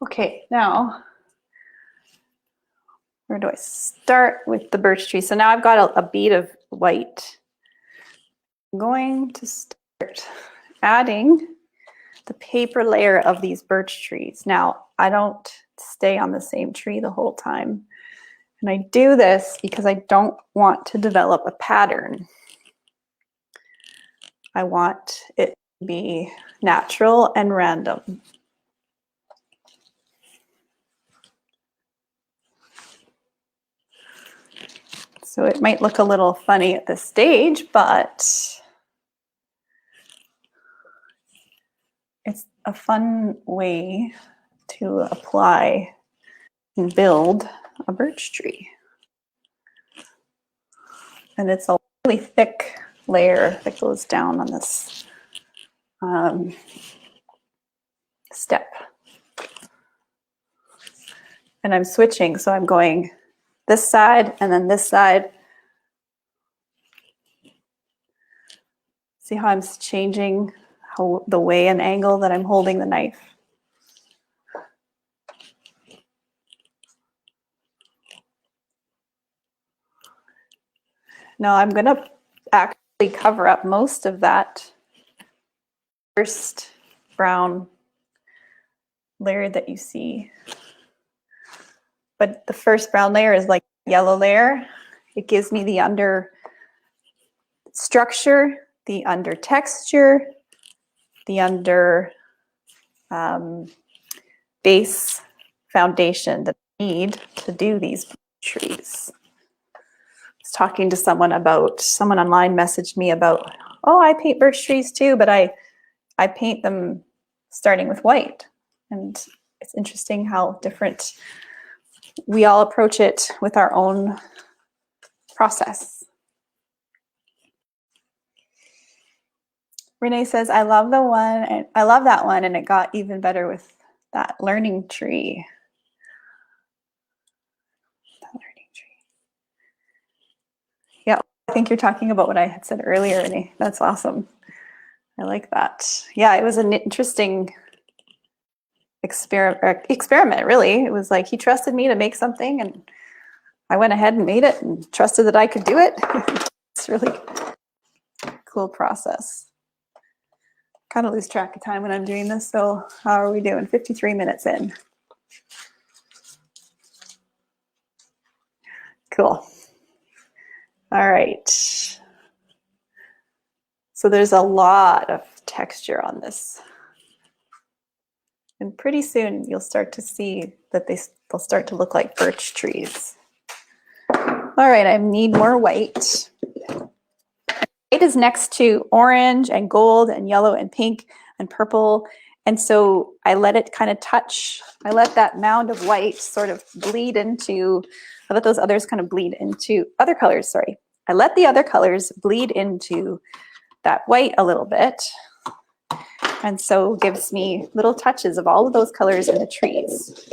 Okay, now, where do I start with the birch tree? So now I've got a bead of white. I'm going to start adding the paper layer of these birch trees. Now, I don't stay on the same tree the whole time. And I do this because I don't want to develop a pattern. I want it to be natural and random. So it might look a little funny at this stage, but it's a fun way to apply and build a birch tree. And it's a really thick layer that goes down on this step. And I'm switching, so I'm going this side and then this side. See how I'm changing the way and angle that I'm holding the knife. Now I'm going to actually cover up most of that first brown layer that you see. But the first brown layer is like a yellow layer. It gives me the under structure, the under texture, the under base foundation that I need to do these trees. I was talking to someone online messaged me about, oh, I paint birch trees too, but I paint them starting with white. And it's interesting how different we all approach it with our own process. Renee says, I love that one, and it got even better with that learning tree. Yeah, I think you're talking about what I had said earlier, Renee. That's awesome. I like that. Yeah, it was an interesting experiment, really. It was like he trusted me to make something, and I went ahead and made it and trusted that I could do it. It's really cool process. Kind of lose track of time when I'm doing this, so how are we doing? 53 minutes in. Cool. All right. So there's a lot of texture on this. And pretty soon you'll start to see that they'll start to look like birch trees. All right, I need more white. White is next to orange and gold and yellow and pink and purple. And so I let it kind of I let that mound of white sort of bleed into, I let those others kind of bleed into other colors, sorry. I let the other colors bleed into that white a little bit. And so gives me little touches of all of those colors in the trees,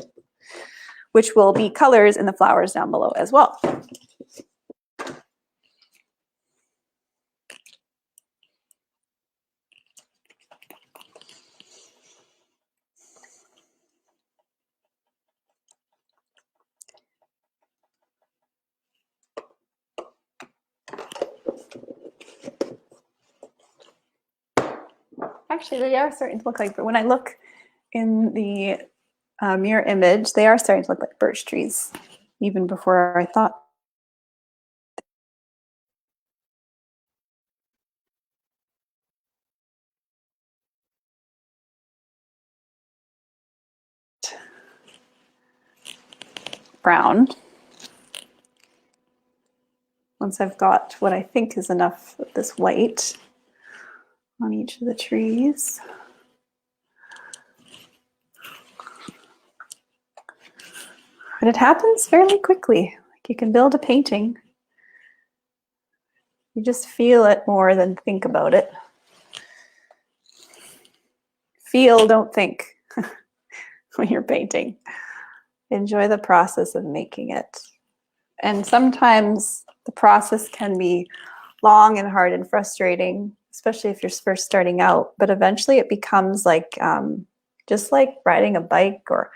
which will be colors in the flowers down below as well. Actually, they are starting to look like, but when I look in the mirror image, they are starting to look like birch trees, even before I thought. Brown. Once I've got what I think is enough of this white on each of the trees. But it happens fairly quickly. Like you can build a painting. You just feel it more than think about it. Feel, don't think when you're painting. Enjoy the process of making it. And sometimes the process can be long and hard and frustrating, especially if you're first starting out. But eventually it becomes like just like riding a bike or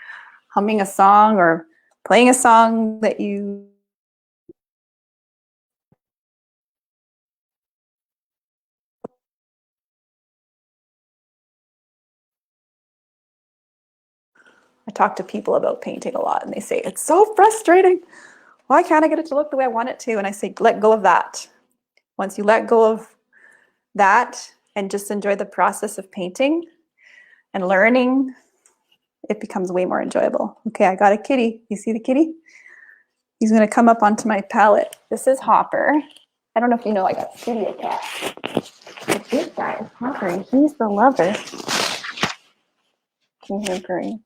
humming a song or playing a song that you I talk to people about painting a lot and they say it's so frustrating. why can't I get it to look the way I want it to? And I say, let go of that. Once you let go of that and just enjoy the process of painting and learning, it becomes way more enjoyable. Okay, I got a kitty. You see the kitty? He's gonna come up onto my palette. This is Hopper. I don't know if you know I got studio cat. But this guy is Hopper, and he's the lover. Can you hear him purring?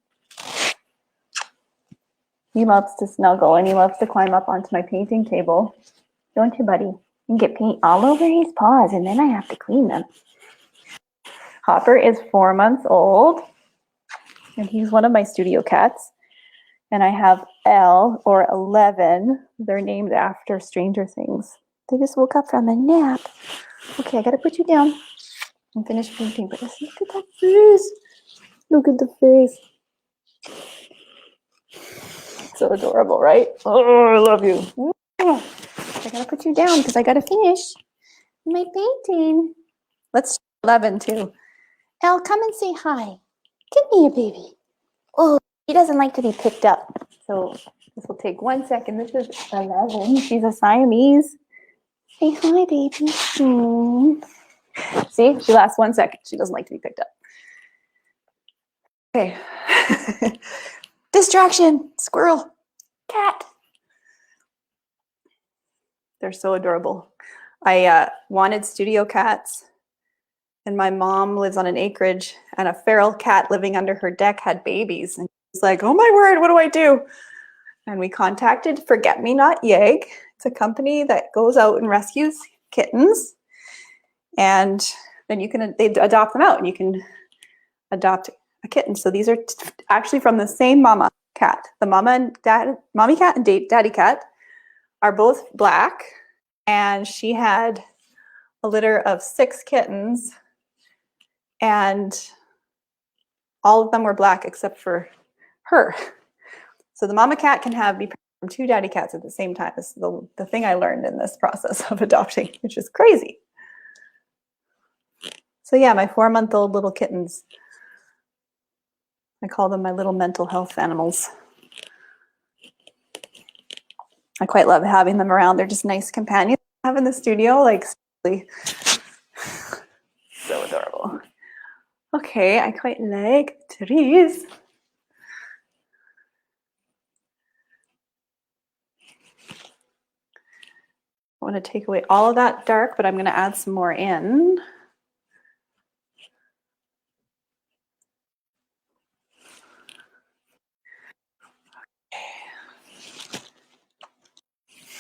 He loves to snuggle and he loves to climb up onto my painting table. Don't you, buddy? And get paint all over his paws, and then I have to clean them. Hopper is 4 months old, and he's one of my studio cats. And I have Elle, or 11. They're named after Stranger Things. They just woke up from a nap. Okay, I gotta put you down and finish painting. But just look at that face. Look at the face. So adorable, right? Oh, I love you. I gotta put you down because I gotta finish my painting. Let's 11 too. Elle, come and say hi. Give me your baby. Oh, he doesn't like to be picked up. So this will take 1 second. This is 11. She's a Siamese. Say hi, baby. See, she lasts 1 second. She doesn't like to be picked up. Okay. Distraction. Squirrel. Cat. They're so adorable. I wanted studio cats, and my mom lives on an acreage, and a feral cat living under her deck had babies. And it's like, oh my word, what do I do? And we contacted Forget Me Not Yeg. It's a company that goes out and rescues kittens, and then they adopt them out, and you can adopt a kitten. So these are actually from the same mama cat. The mommy cat and daddy cat are both black, and she had a litter of 6 kittens, and all of them were black except for her. So the mama cat can be from 2 daddy cats at the same time. This is the thing I learned in this process of adopting, which is crazy. So yeah, my 4-month-old little kittens. I call them my little mental health animals. I quite love having them around. They're just nice companions to have in the studio, like seriously. So adorable. Okay, I quite like trees. I want to take away all of that dark, but I'm going to add some more in.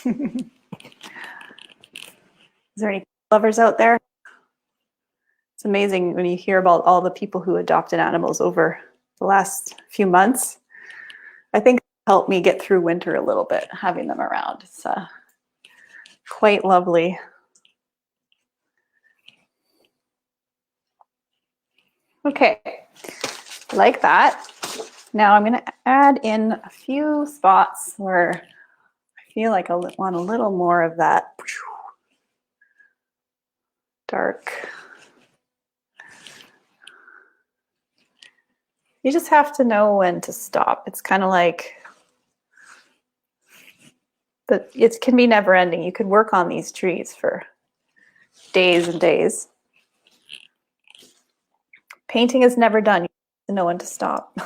Is there any lovers out there? It's amazing when you hear about all the people who adopted animals over the last few months. I think it helped me get through winter a little bit, having them around. It's quite lovely. Okay, like that. Now I'm going to add in a few spots where I feel like I want a little more of that dark. You just have to know when to stop. It's kind of like, it can be never ending. You could work on these trees for days and days. Painting is never done. You have to know when to stop.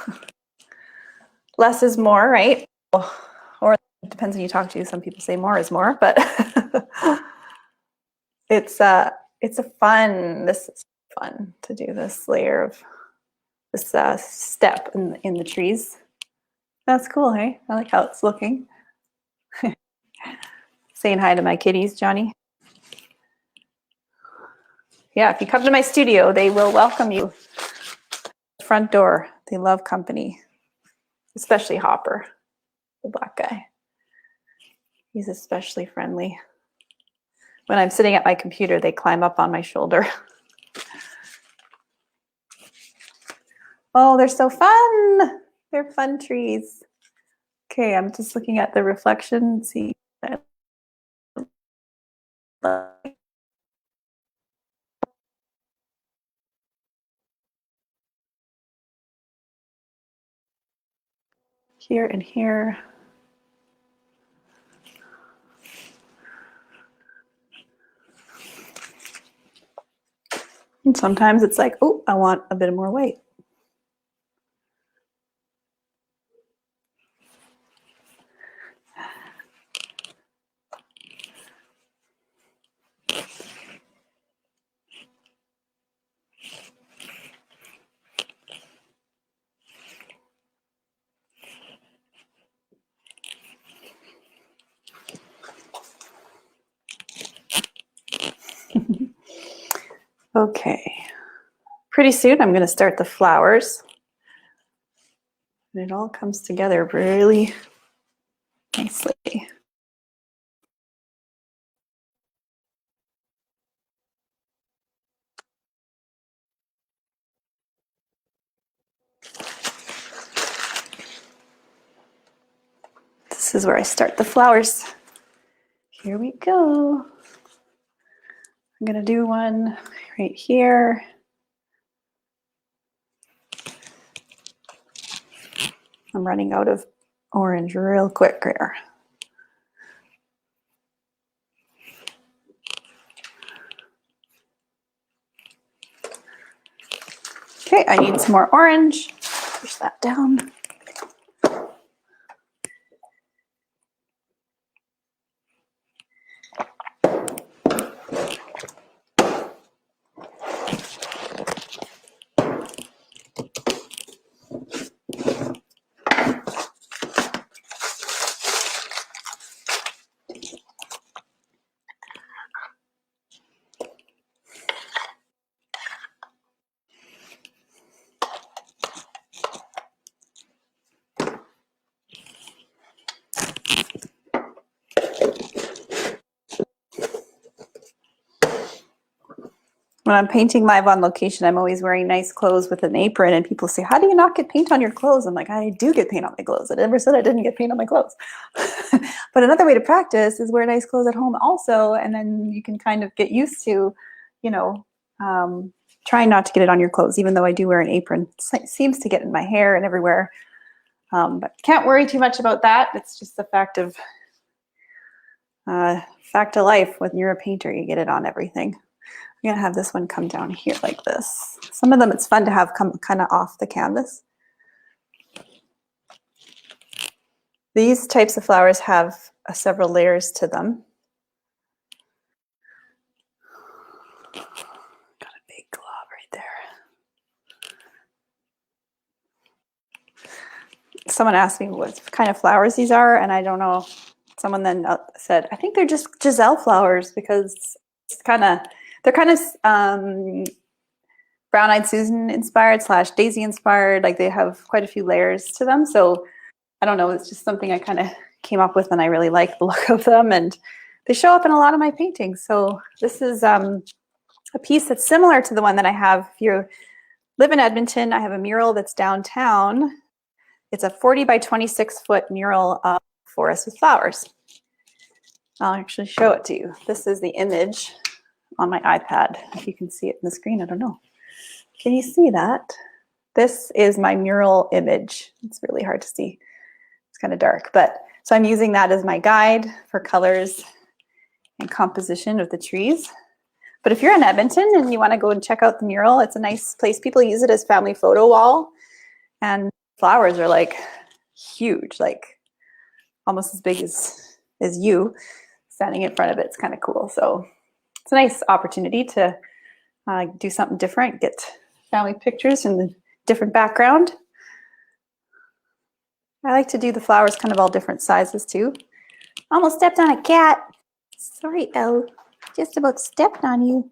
Less is more, right? Or it depends who you talk to. Some people say more is more, but it's this is fun to do this layer of this step in the trees. That's cool, hey? I like how it's looking. Saying hi to my kitties, Johnny. Yeah, if you come to my studio, they will welcome you. Front door. They love company, especially Hopper, the black guy. He's especially friendly. When I'm sitting at my computer, they climb up on my shoulder. Oh, they're so fun. They're fun trees. Okay, I'm just looking at the reflection. See. Here and here. And sometimes it's like, oh, I want a bit more white. Okay, pretty soon I'm going to start the flowers. And it all comes together really nicely. This is where I start the flowers. Here we go. I'm going to do one right here. I'm running out of orange real quick here. Okay, I need some more orange. Push that down. When I'm painting live on location, I'm always wearing nice clothes with an apron, and people say, how do you not get paint on your clothes? I'm like, I do get paint on my clothes. I never said I didn't get paint on my clothes. But another way to practice is wear nice clothes at home also, and then you can kind of get used to, you know, trying not to get it on your clothes, even though I do wear an apron. It seems to get in my hair and everywhere. But can't worry too much about that. It's just the fact of life. When you're a painter, you get it on everything. I'm going to have this one come down here like this. Some of them it's fun to have come kind of off the canvas. These types of flowers have several layers to them. Got a big glob right there. Someone asked me what kind of flowers these are, and I don't know. Someone then said, I think they're just Giselle flowers because it's they're kind of Brown-Eyed Susan inspired / Daisy inspired. Like they have quite a few layers to them. So I don't know, it's just something I kind of came up with, and I really like the look of them, and they show up in a lot of my paintings. So this is a piece that's similar to the one that I have. If you live in Edmonton, I have a mural that's downtown. It's a 40 by 26 foot mural of forest with flowers. I'll actually show it to you. This is the image on my iPad. If you can see it in the screen, I don't know. Can you see that? This is my mural image. It's really hard to see. It's kind of dark, but so I'm using that as my guide for colors and composition of the trees. But if you're in Edmonton and you want to go and check out the mural, it's a nice place. People use it as family photo wall, and flowers are like huge, like almost as big as you standing in front of it. It's kind of cool. So it's a nice opportunity to do something different, get family pictures in the different background. I like to do the flowers kind of all different sizes too. Almost stepped on a cat. Sorry, Elle. Just about stepped on you.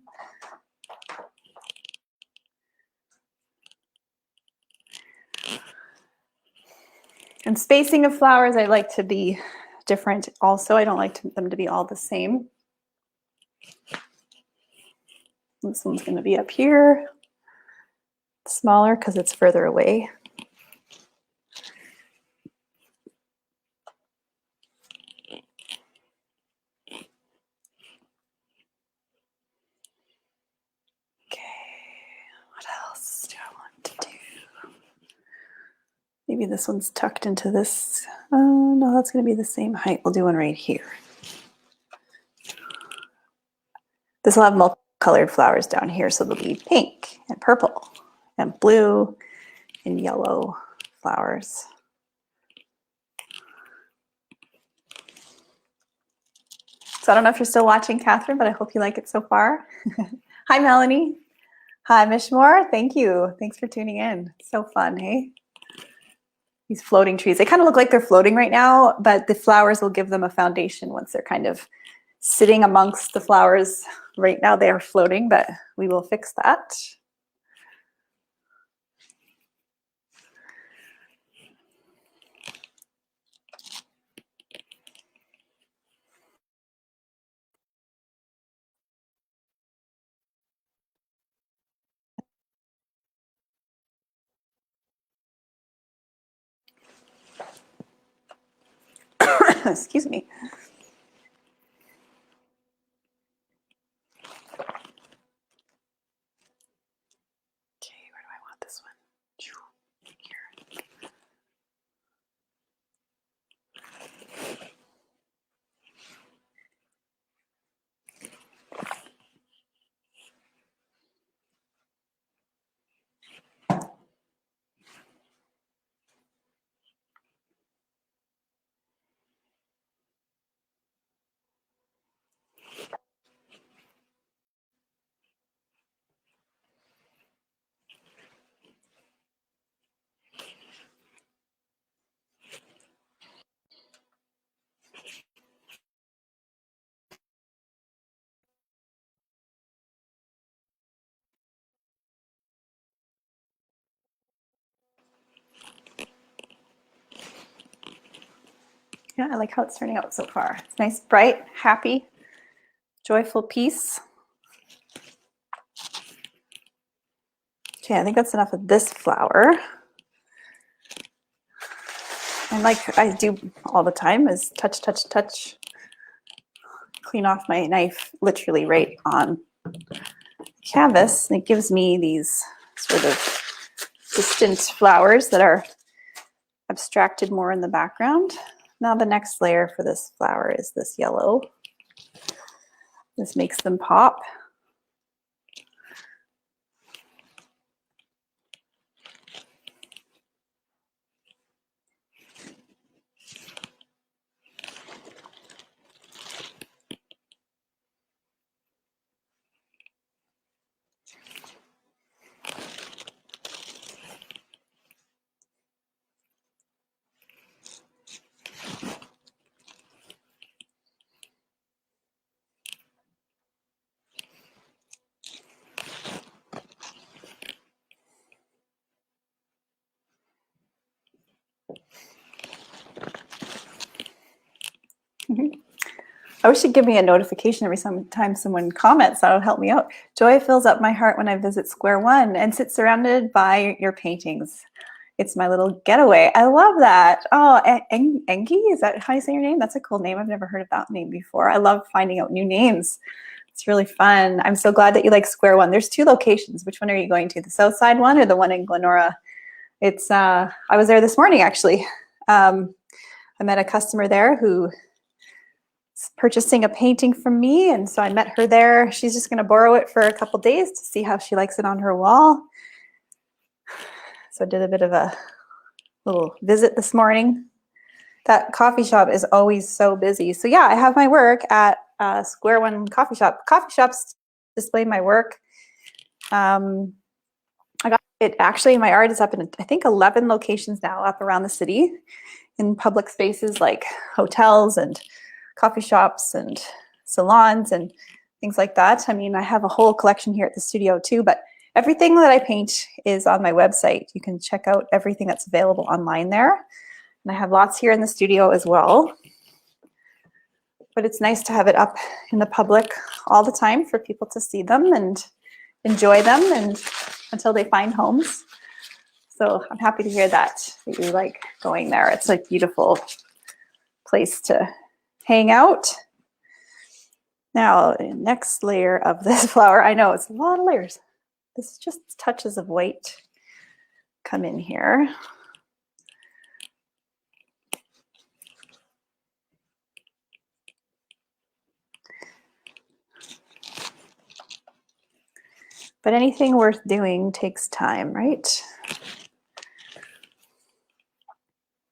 And spacing of flowers, I like to be different also. I don't like them to be all the same. This one's going to be up here, smaller because it's further away. Maybe this one's tucked into this. No, that's going to be the same height. We'll do one right here. This will have multiple colored flowers down here. So there'll be pink and purple and blue and yellow flowers. So I don't know if you're still watching, Catherine, but I hope you like it so far. Hi, Melanie. Hi, Mishmore. Thank you. Thanks for tuning in. So fun, hey? These floating trees. They kind of look like they're floating right now, but the flowers will give them a foundation once they're kind of sitting amongst the flowers. Right now they are floating, but we will fix that. Excuse me. Okay, where do I want this one? Here. Yeah, I like how it's turning out so far. It's nice, bright, happy, joyful piece. Okay, I think that's enough of this flower. And like I do all the time is touch, touch, touch. Clean off my knife literally right on canvas. And it gives me these sort of distant flowers that are abstracted more in the background. Now the next layer for this flower is this yellow. This makes them pop. I wish you'd give me a notification every time someone comments. That'll help me out. Joy fills up my heart when I visit Square One and sit surrounded by your paintings. It's my little getaway. I love that. Oh, Engi, is that how you say your name? That's a cool name. I've never heard of that name before. I love finding out new names. It's really fun. I'm so glad that you like Square One. There's 2 locations. Which one are you going to? The South Side one or the one in Glenora? It's I was there this morning actually. I met a customer there who purchasing a painting from me, and so I met her there. She's just going to borrow it for a couple days to see how she likes it on her wall. So I did a bit of a little visit this morning. That coffee shop is always so busy. So yeah, I have my work at Square One coffee shop. Coffee shops display my work. I got it actually. My art is up in I think 11 locations now, up around the city, in public spaces like hotels and coffee shops and salons and things like that. I mean, I have a whole collection here at the studio too, but everything that I paint is on my website. You can check out everything that's available online there. And I have lots here in the studio as well. But it's nice to have it up in the public all the time for people to see them and enjoy them and until they find homes. So I'm happy to hear that you like going there. It's a beautiful place to hang out. Now, next layer of this flower, I know it's a lot of layers. This is just touches of white come in here. But anything worth doing takes time, right?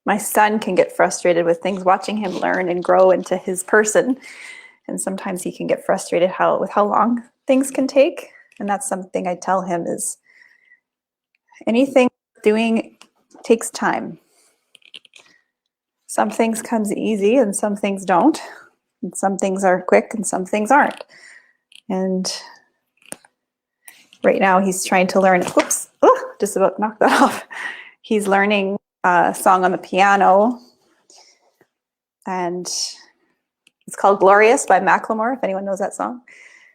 My son can get frustrated with things, watching him learn and grow into his person. And sometimes he can get frustrated with how long things can take. And that's something I tell him is anything doing takes time. Some things comes easy and some things don't. And some things are quick and some things aren't. And right now he's trying to learn, whoops, oh, just about knocked that off. He's learning a song on the piano, and it's called Glorious by Macklemore, if anyone knows that song.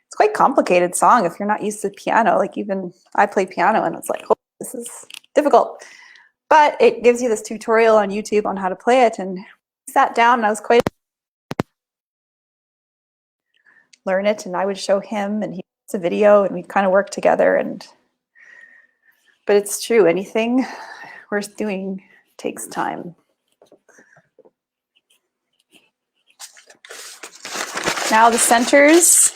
It's quite a complicated song if you're not used to piano. Like even I play piano and it's like, oh, this is difficult. But it gives you this tutorial on YouTube on how to play it, and I sat down and I was quite learn it, and I would show him and he makes a video and we'd kind of work together. But it's true, anything worth doing takes time. Now the centers,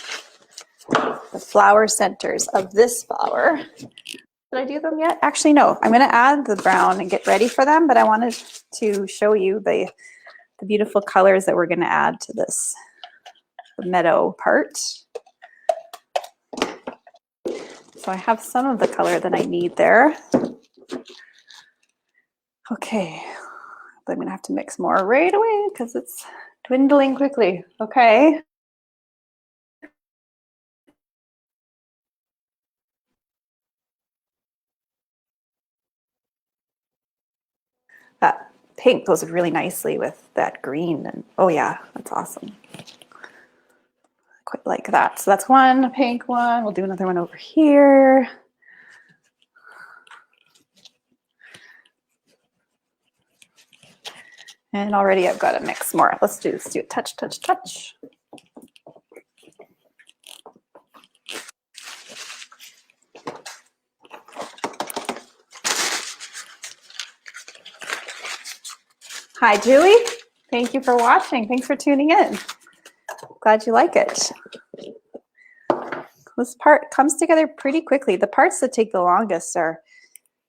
the flower centers of this flower. Did I do them yet? Actually, no. I'm going to add the brown and get ready for them, but I wanted to show you the beautiful colors that we're going to add to this, the meadow part. So I have some of the color that I need there. Okay, I'm going to have to mix more right away because it's dwindling quickly. Okay. That pink goes really nicely with that green. And oh yeah, that's awesome. Quite like that. So that's one pink one. We'll do another one over here. And already I've got to mix more. Let's do it. Touch, touch, touch. Hi, Julie. Thank you for watching. Thanks for tuning in. Glad you like it. This part comes together pretty quickly. The parts that take the longest are,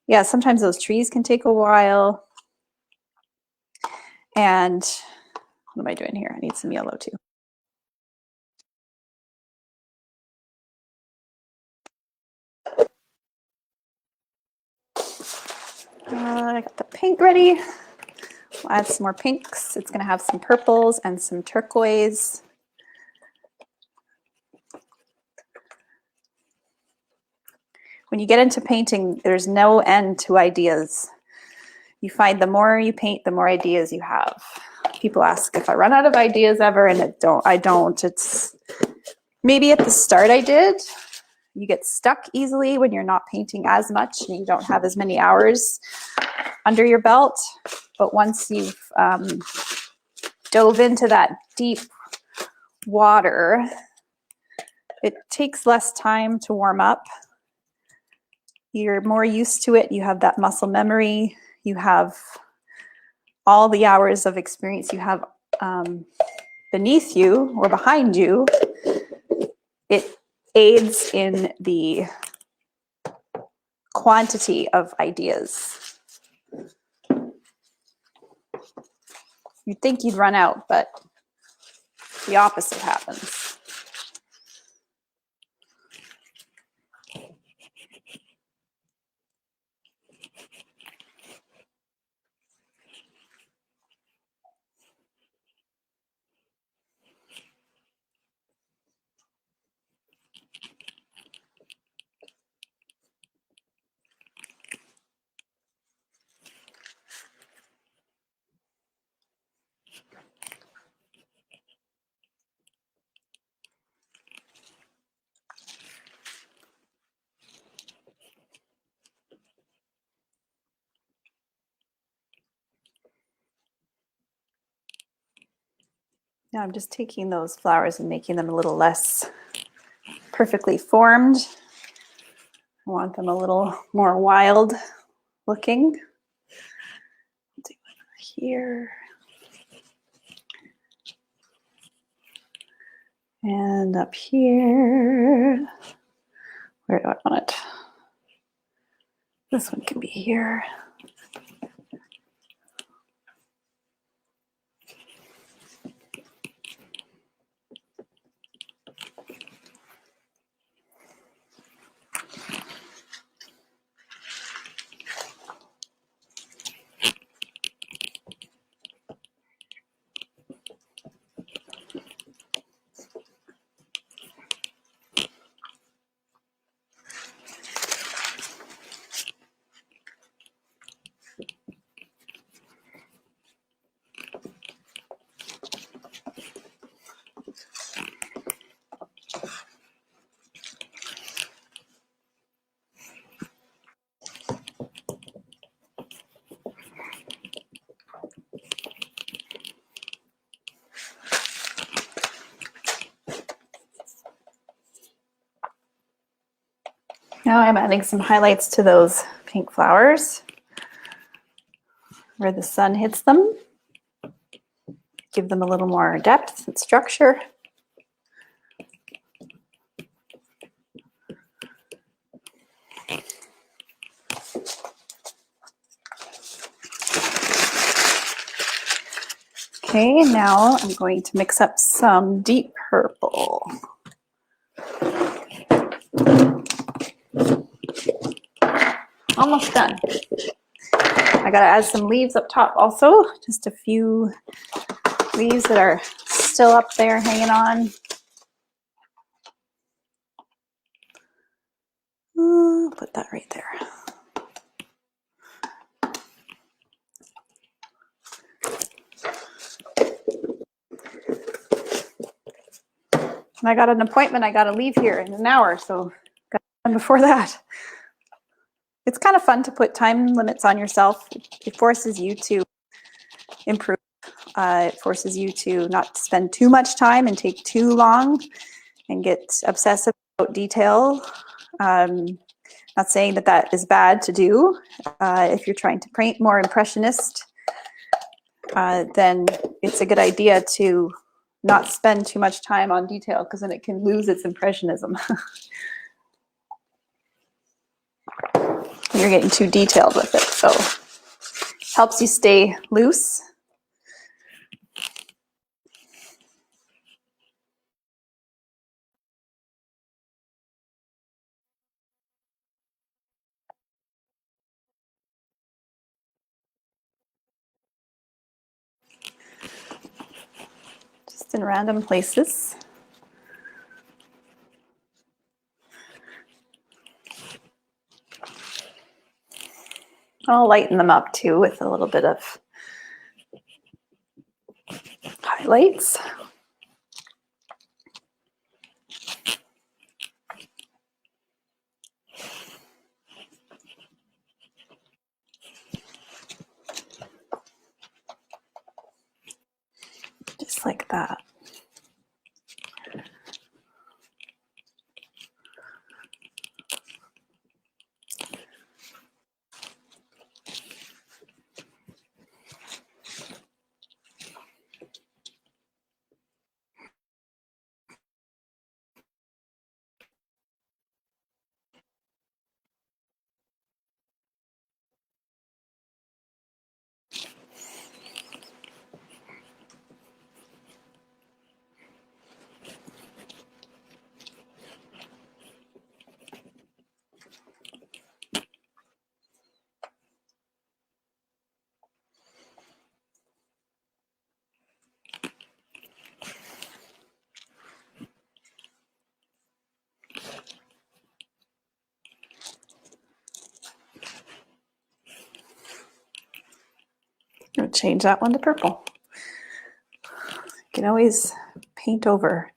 yeah, sometimes those trees can take a while. And what am I doing here? I need some yellow too. I got the pink ready. We'll add some more pinks. It's going to have some purples and some turquoise. When you get into painting, there's no end to ideas. You find the more you paint, the more ideas you have. People ask if I run out of ideas ever, and I don't. It's maybe at the start I did. You get stuck easily when you're not painting as much and you don't have as many hours under your belt. But once you've dove into that deep water, it takes less time to warm up. You're more used to it. You have that muscle memory. You have all the hours of experience you have beneath you or behind you. It aids in the quantity of ideas. You'd think you'd run out, but the opposite happens. Now I'm just taking those flowers and making them a little less perfectly formed. I want them a little more wild looking. Do it here. And up here. Where do I want it? This one can be here. Now I'm adding some highlights to those pink flowers where the sun hits them. Give them a little more depth and structure. Okay, now I'm going to mix up some deep purple. Almost done. I gotta add some leaves up top also, just a few leaves that are still up there hanging on. Put that right there. And I got an appointment, I gotta leave here in an hour, so got done before that. It's kind of fun to put time limits on yourself. It forces you to improve. It forces you to not spend too much time and take too long and get obsessive about detail. Not saying that that is bad to do. If you're trying to paint more impressionist, then it's a good idea to not spend too much time on detail because then it can lose its impressionism. You're getting too detailed with it, so helps you stay loose. Just in random places. I'll lighten them up too with a little bit of highlights. Just like that. I'm going to change that one to purple. You can always paint over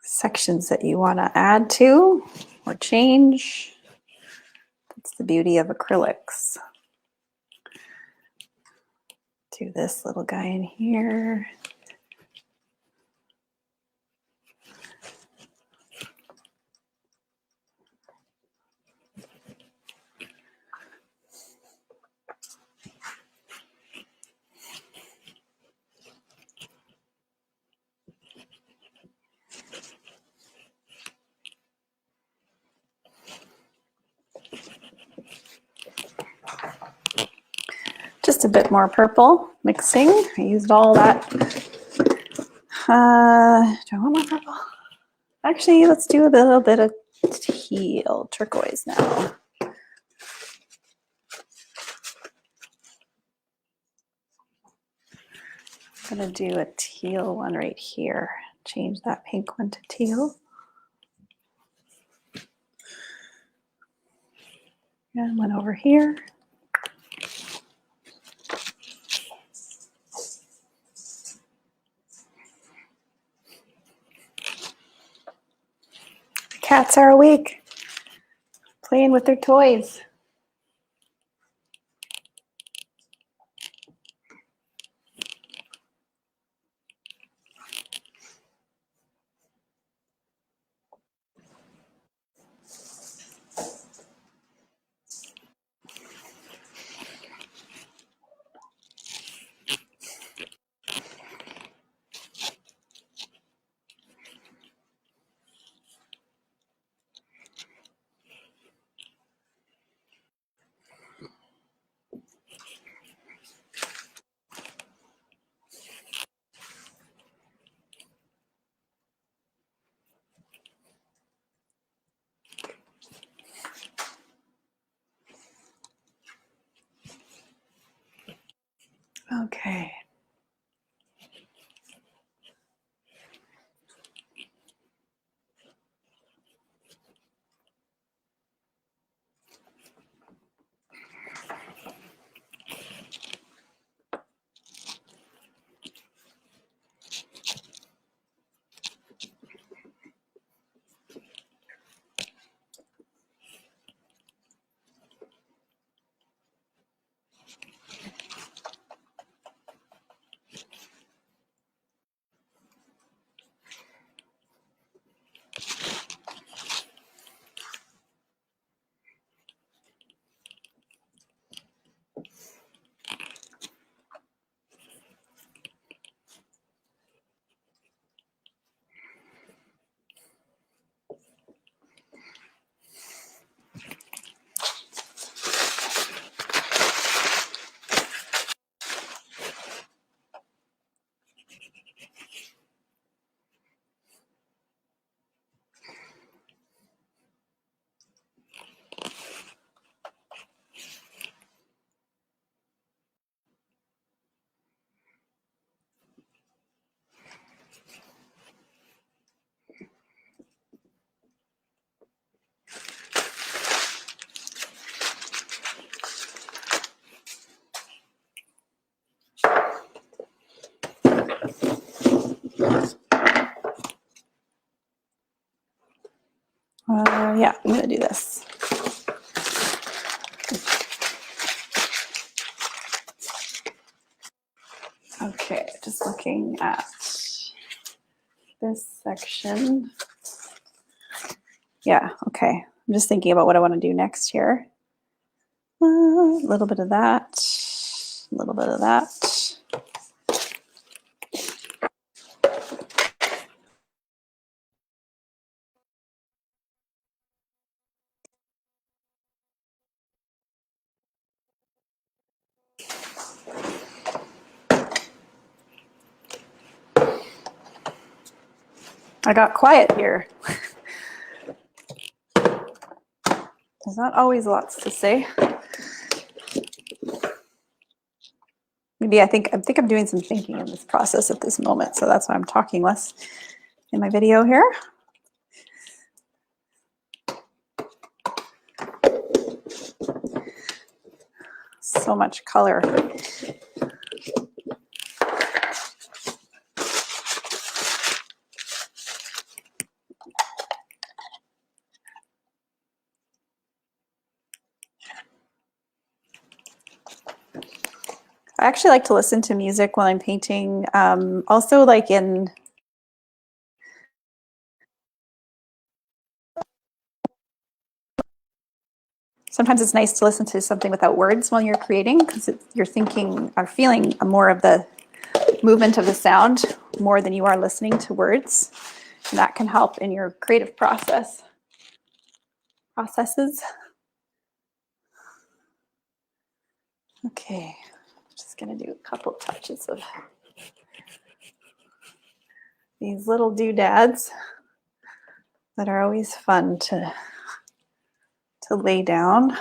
sections that you want to add to or change. That's the beauty of acrylics. Do this little guy in here. a bit more purple mixing. I used all that. Do I want more purple? Actually, let's do a little bit of teal, turquoise now. I'm gonna do a teal one right here. Change that pink one to teal. And one over here. The cats are awake, playing with their toys. Okay. Yeah, I'm gonna do this. Okay, just looking at this section. Yeah, okay. I'm just thinking about what I want to do next here. A little bit of that, a little bit of that. I got quiet here. There's not always lots to say. Maybe I think I'm doing some thinking in this process at this moment, so that's why I'm talking less in my video here. So much color. I actually like to listen to music while I'm painting. Also, like in sometimes it's nice to listen to something without words while you're creating, because you're thinking or feeling more of the movement of the sound more than you are listening to words, and that can help in your creative processes. Okay. Just gonna do a couple touches of these little doodads that are always fun to lay down.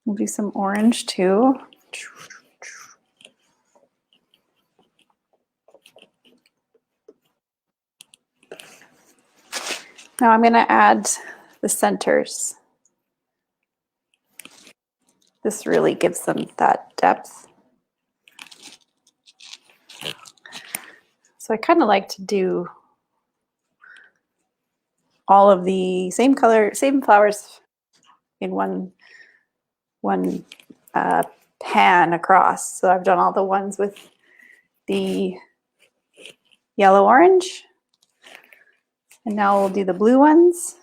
We'll do some orange too. Now I'm going to add the centers. This really gives them that depth. So I kind of like to do all of the same color, same flowers in one pan across. So I've done all the ones with the yellow orange, and now we'll do the blue ones.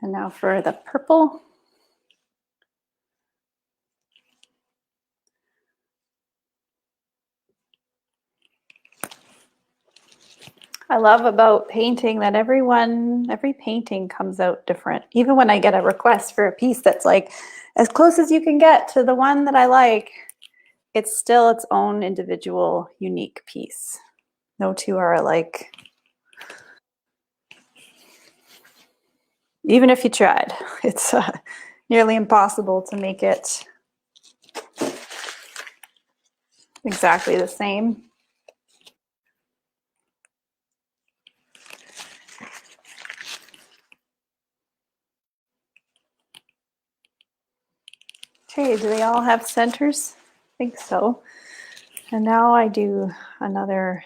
And now for the purple. I love about painting that every painting comes out different. Even when I get a request for a piece that's like as close as you can get to the one that I like, it's still its own individual, unique piece. No two are alike. Even if you tried, it's nearly impossible to make it exactly the same. Okay, do they all have centers? I think so. And now I do another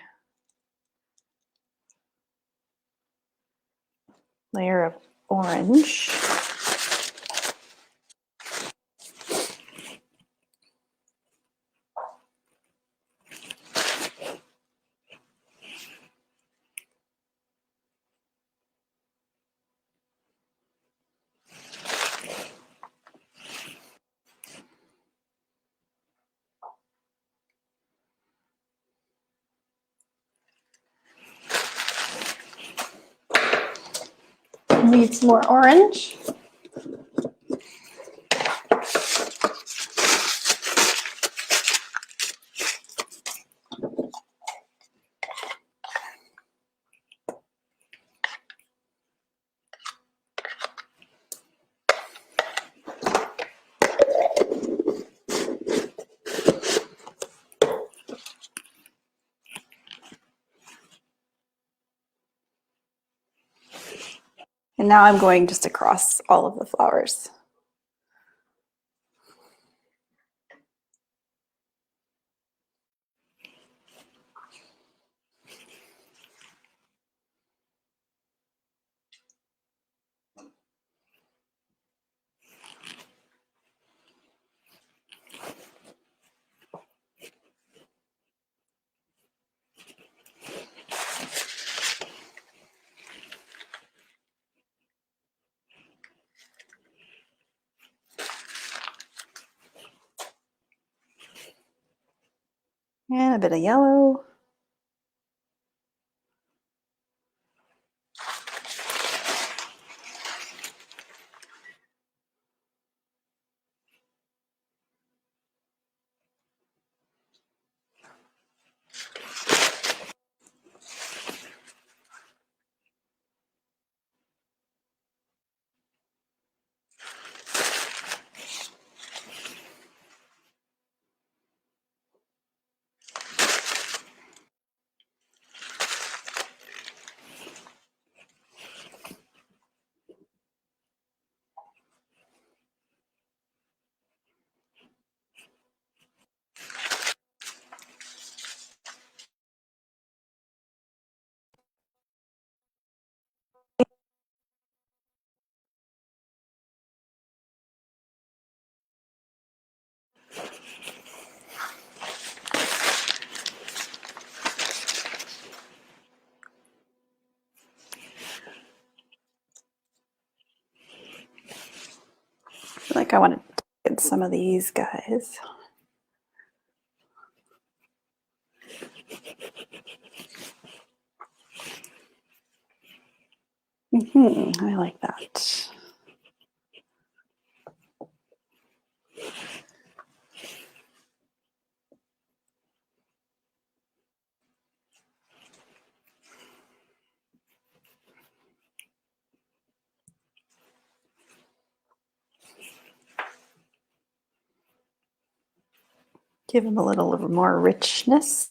layer of orange. Need some more orange. And now I'm going just across all of the flowers. And a bit of yellow. I feel like I want to in some of these guys. I like that. Give them a little more richness.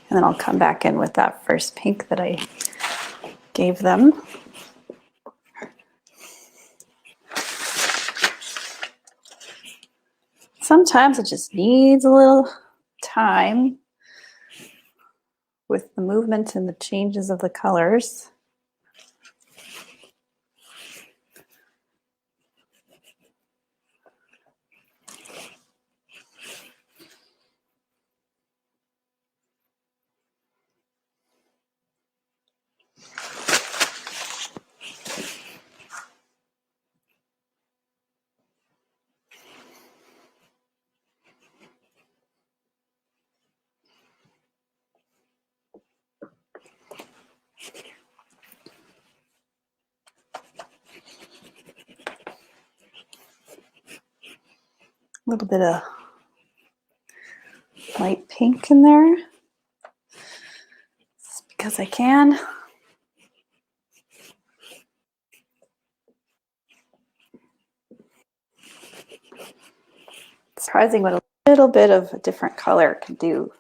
And then I'll come back in with that first pink that I gave them. Sometimes it just needs a little time with the movement and the changes of the colors. A little bit of light pink in there, just because I can. It's surprising what a little bit of a different color can do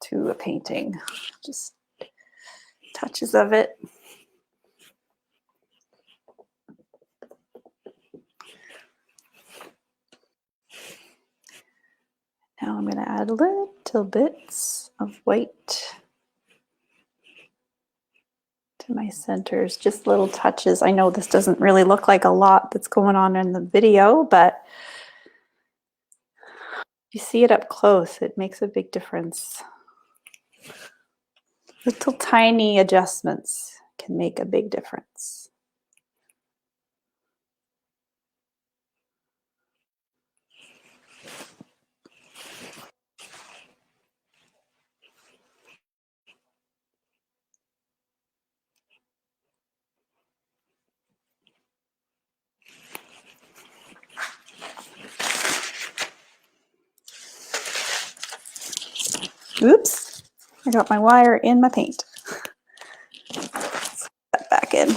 to a painting. Just touches of it. Now I'm going to add little bits of white to my centers, just little touches. I know this doesn't really look like a lot that's going on in the video, but if you see it up close, it makes a big difference. Little tiny adjustments can make a big difference. Oops, I got my wire in my paint. Let's put that back in.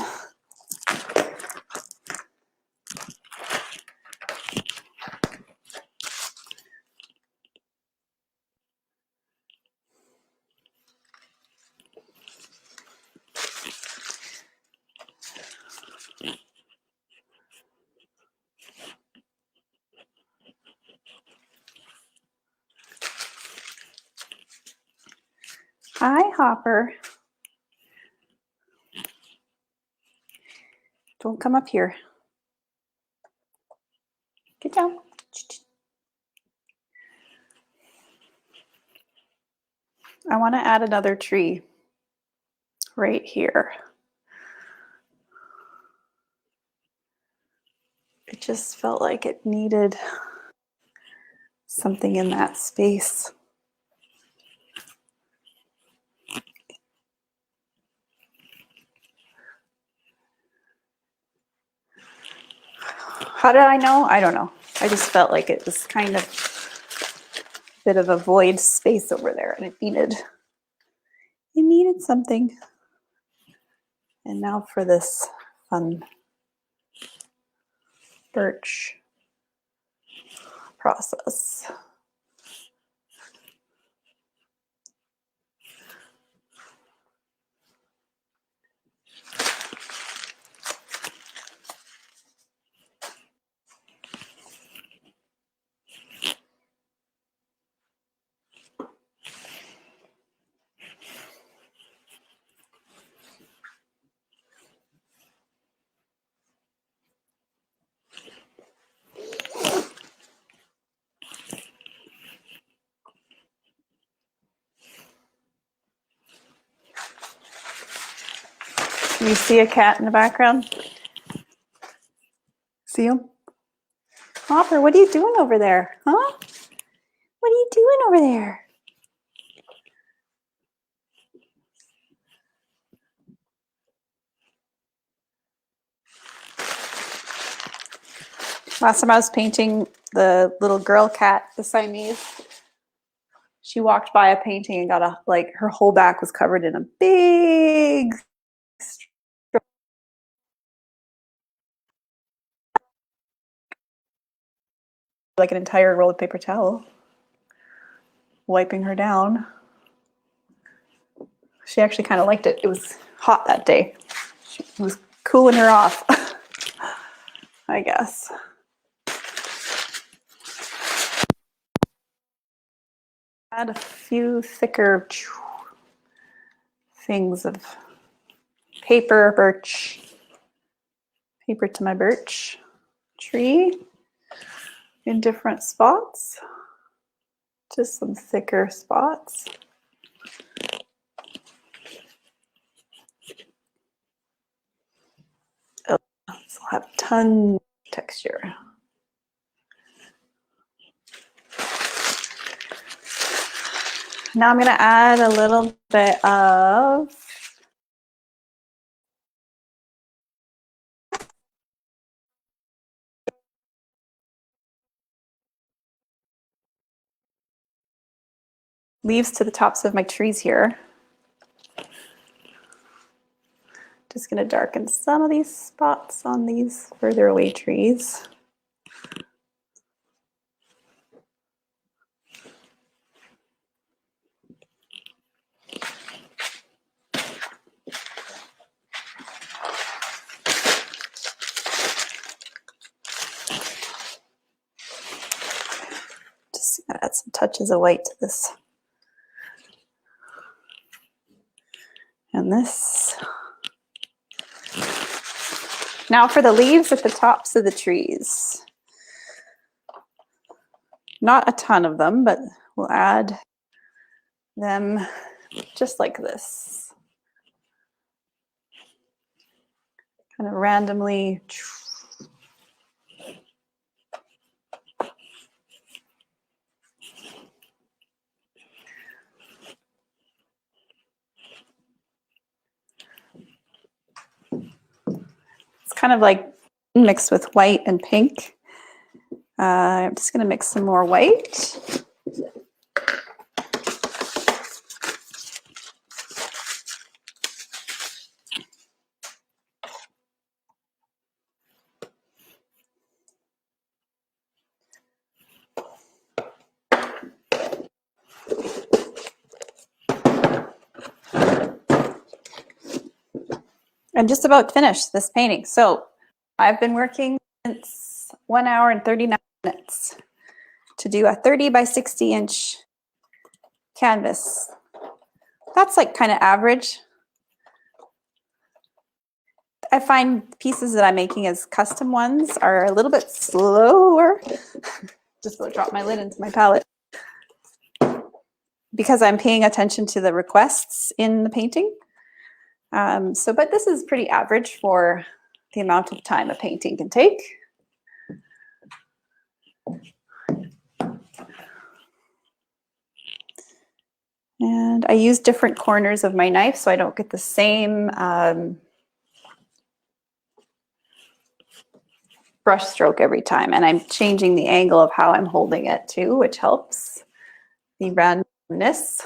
Hi, Hopper. Don't come up here. Get down. I want to add another tree right here. It just felt like it needed something in that space. How did I know? I don't know. I just felt like it was kind of a bit of a void space over there, and it needed something. And now for this fun birch process. You see a cat in the background? See him? Hopper, what are you doing over there? Huh? What are you doing over there? Last time I was painting the little girl cat, the Siamese, she walked by a painting and got a, like, her whole back was covered in a big, like an entire roll of paper towel, wiping her down. She actually kind of liked it. It was hot that day. It was cooling her off, I guess. Add a few thicker things of paper, birch, paper to my birch tree in different spots. Just some thicker spots. Oh, this will have tons of texture. Now I'm going to add a little bit of leaves to the tops of my trees here. Just going to darken some of these spots on these further away trees. Just add some touches of white to this. And this. Now for the leaves at the tops of the trees. Not a ton of them, but we'll add them just like this. Kind of randomly. It's kind of like mixed with white and pink. I'm just going to mix some more white. I'm just about finished this painting. So I've been working since 1 hour and 39 minutes to do a 30 by 60 inch canvas. That's like kind of average. I find pieces that I'm making as custom ones are a little bit slower. Just about dropped my lid into my palette. Because I'm paying attention to the requests in the painting. But this is pretty average for the amount of time a painting can take. And I use different corners of my knife so I don't get the same brush stroke every time. And I'm changing the angle of how I'm holding it too, which helps the randomness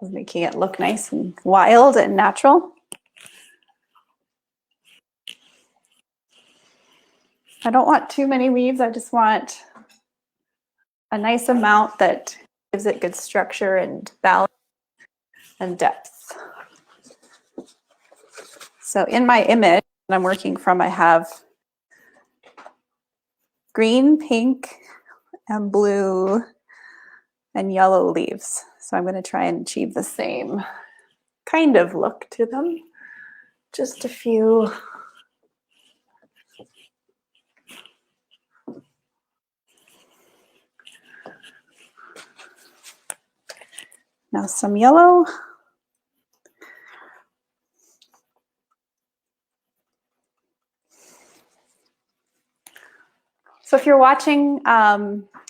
of making it look nice and wild and natural. I don't want too many leaves. I just want a nice amount that gives it good structure and balance and depth. So in my image that I'm working from, I have green, pink, and blue and yellow leaves. So I'm going to try and achieve the same kind of look to them. Just a few. Now some yellow. So if you're watching,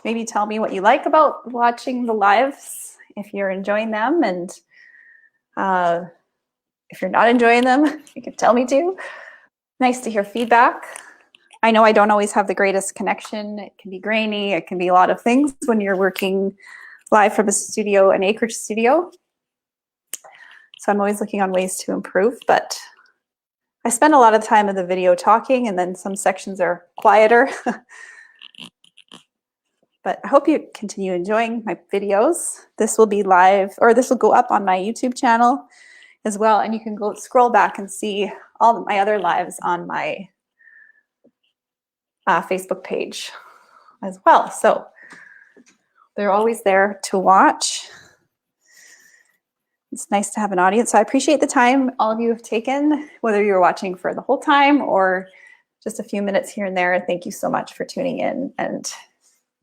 maybe tell me what you like about watching the lives, if you're enjoying them, and if you're not enjoying them, you can tell me too. Nice to hear feedback. I know I don't always have the greatest connection. It can be grainy. It can be a lot of things when you're working live from a studio, an acreage studio. So I'm always looking on ways to improve, but I spend a lot of time in the video talking, and then some sections are quieter. But I hope you continue enjoying my videos. This will be live, or this will go up on my YouTube channel as well, and you can go scroll back and see all of my other lives on my Facebook page as well. So they're always there to watch. It's nice to have an audience. So I appreciate the time all of you have taken, whether you're watching for the whole time or just a few minutes here and there. Thank you so much for tuning in and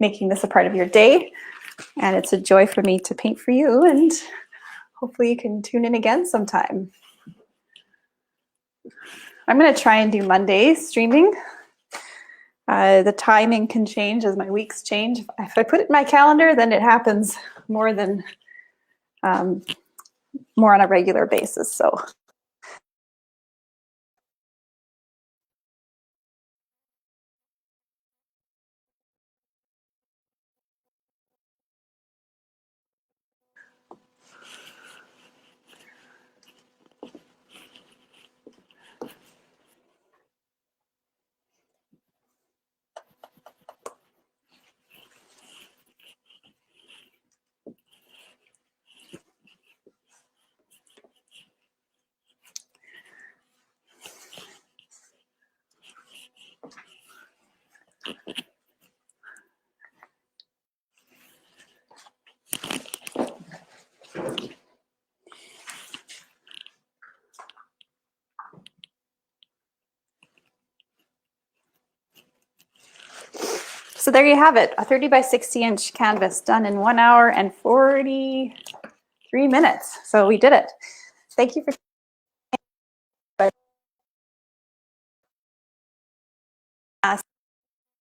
making this a part of your day. And it's a joy for me to paint for you, and hopefully you can tune in again sometime. I'm going to try and do Monday streaming. The timing can change as my weeks change. If I put it in my calendar, then it happens more than more on a regular basis. So there you have it, a 30 by 60 inch canvas done in 1 hour and 43 minutes. So we did it. Thank you for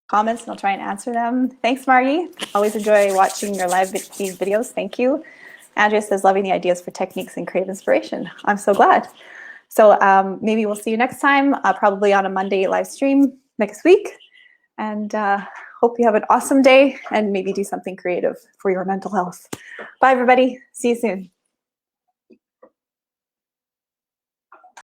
comments, and I'll try and answer them. Thanks, Margie. Always enjoy watching your live these videos. Thank you. Andrea says, loving the ideas for techniques and creative inspiration. I'm so glad. So maybe we'll see you next time, probably on a Monday live stream next week. And hope you have an awesome day and maybe do something creative for your mental health. Bye, everybody. See you soon.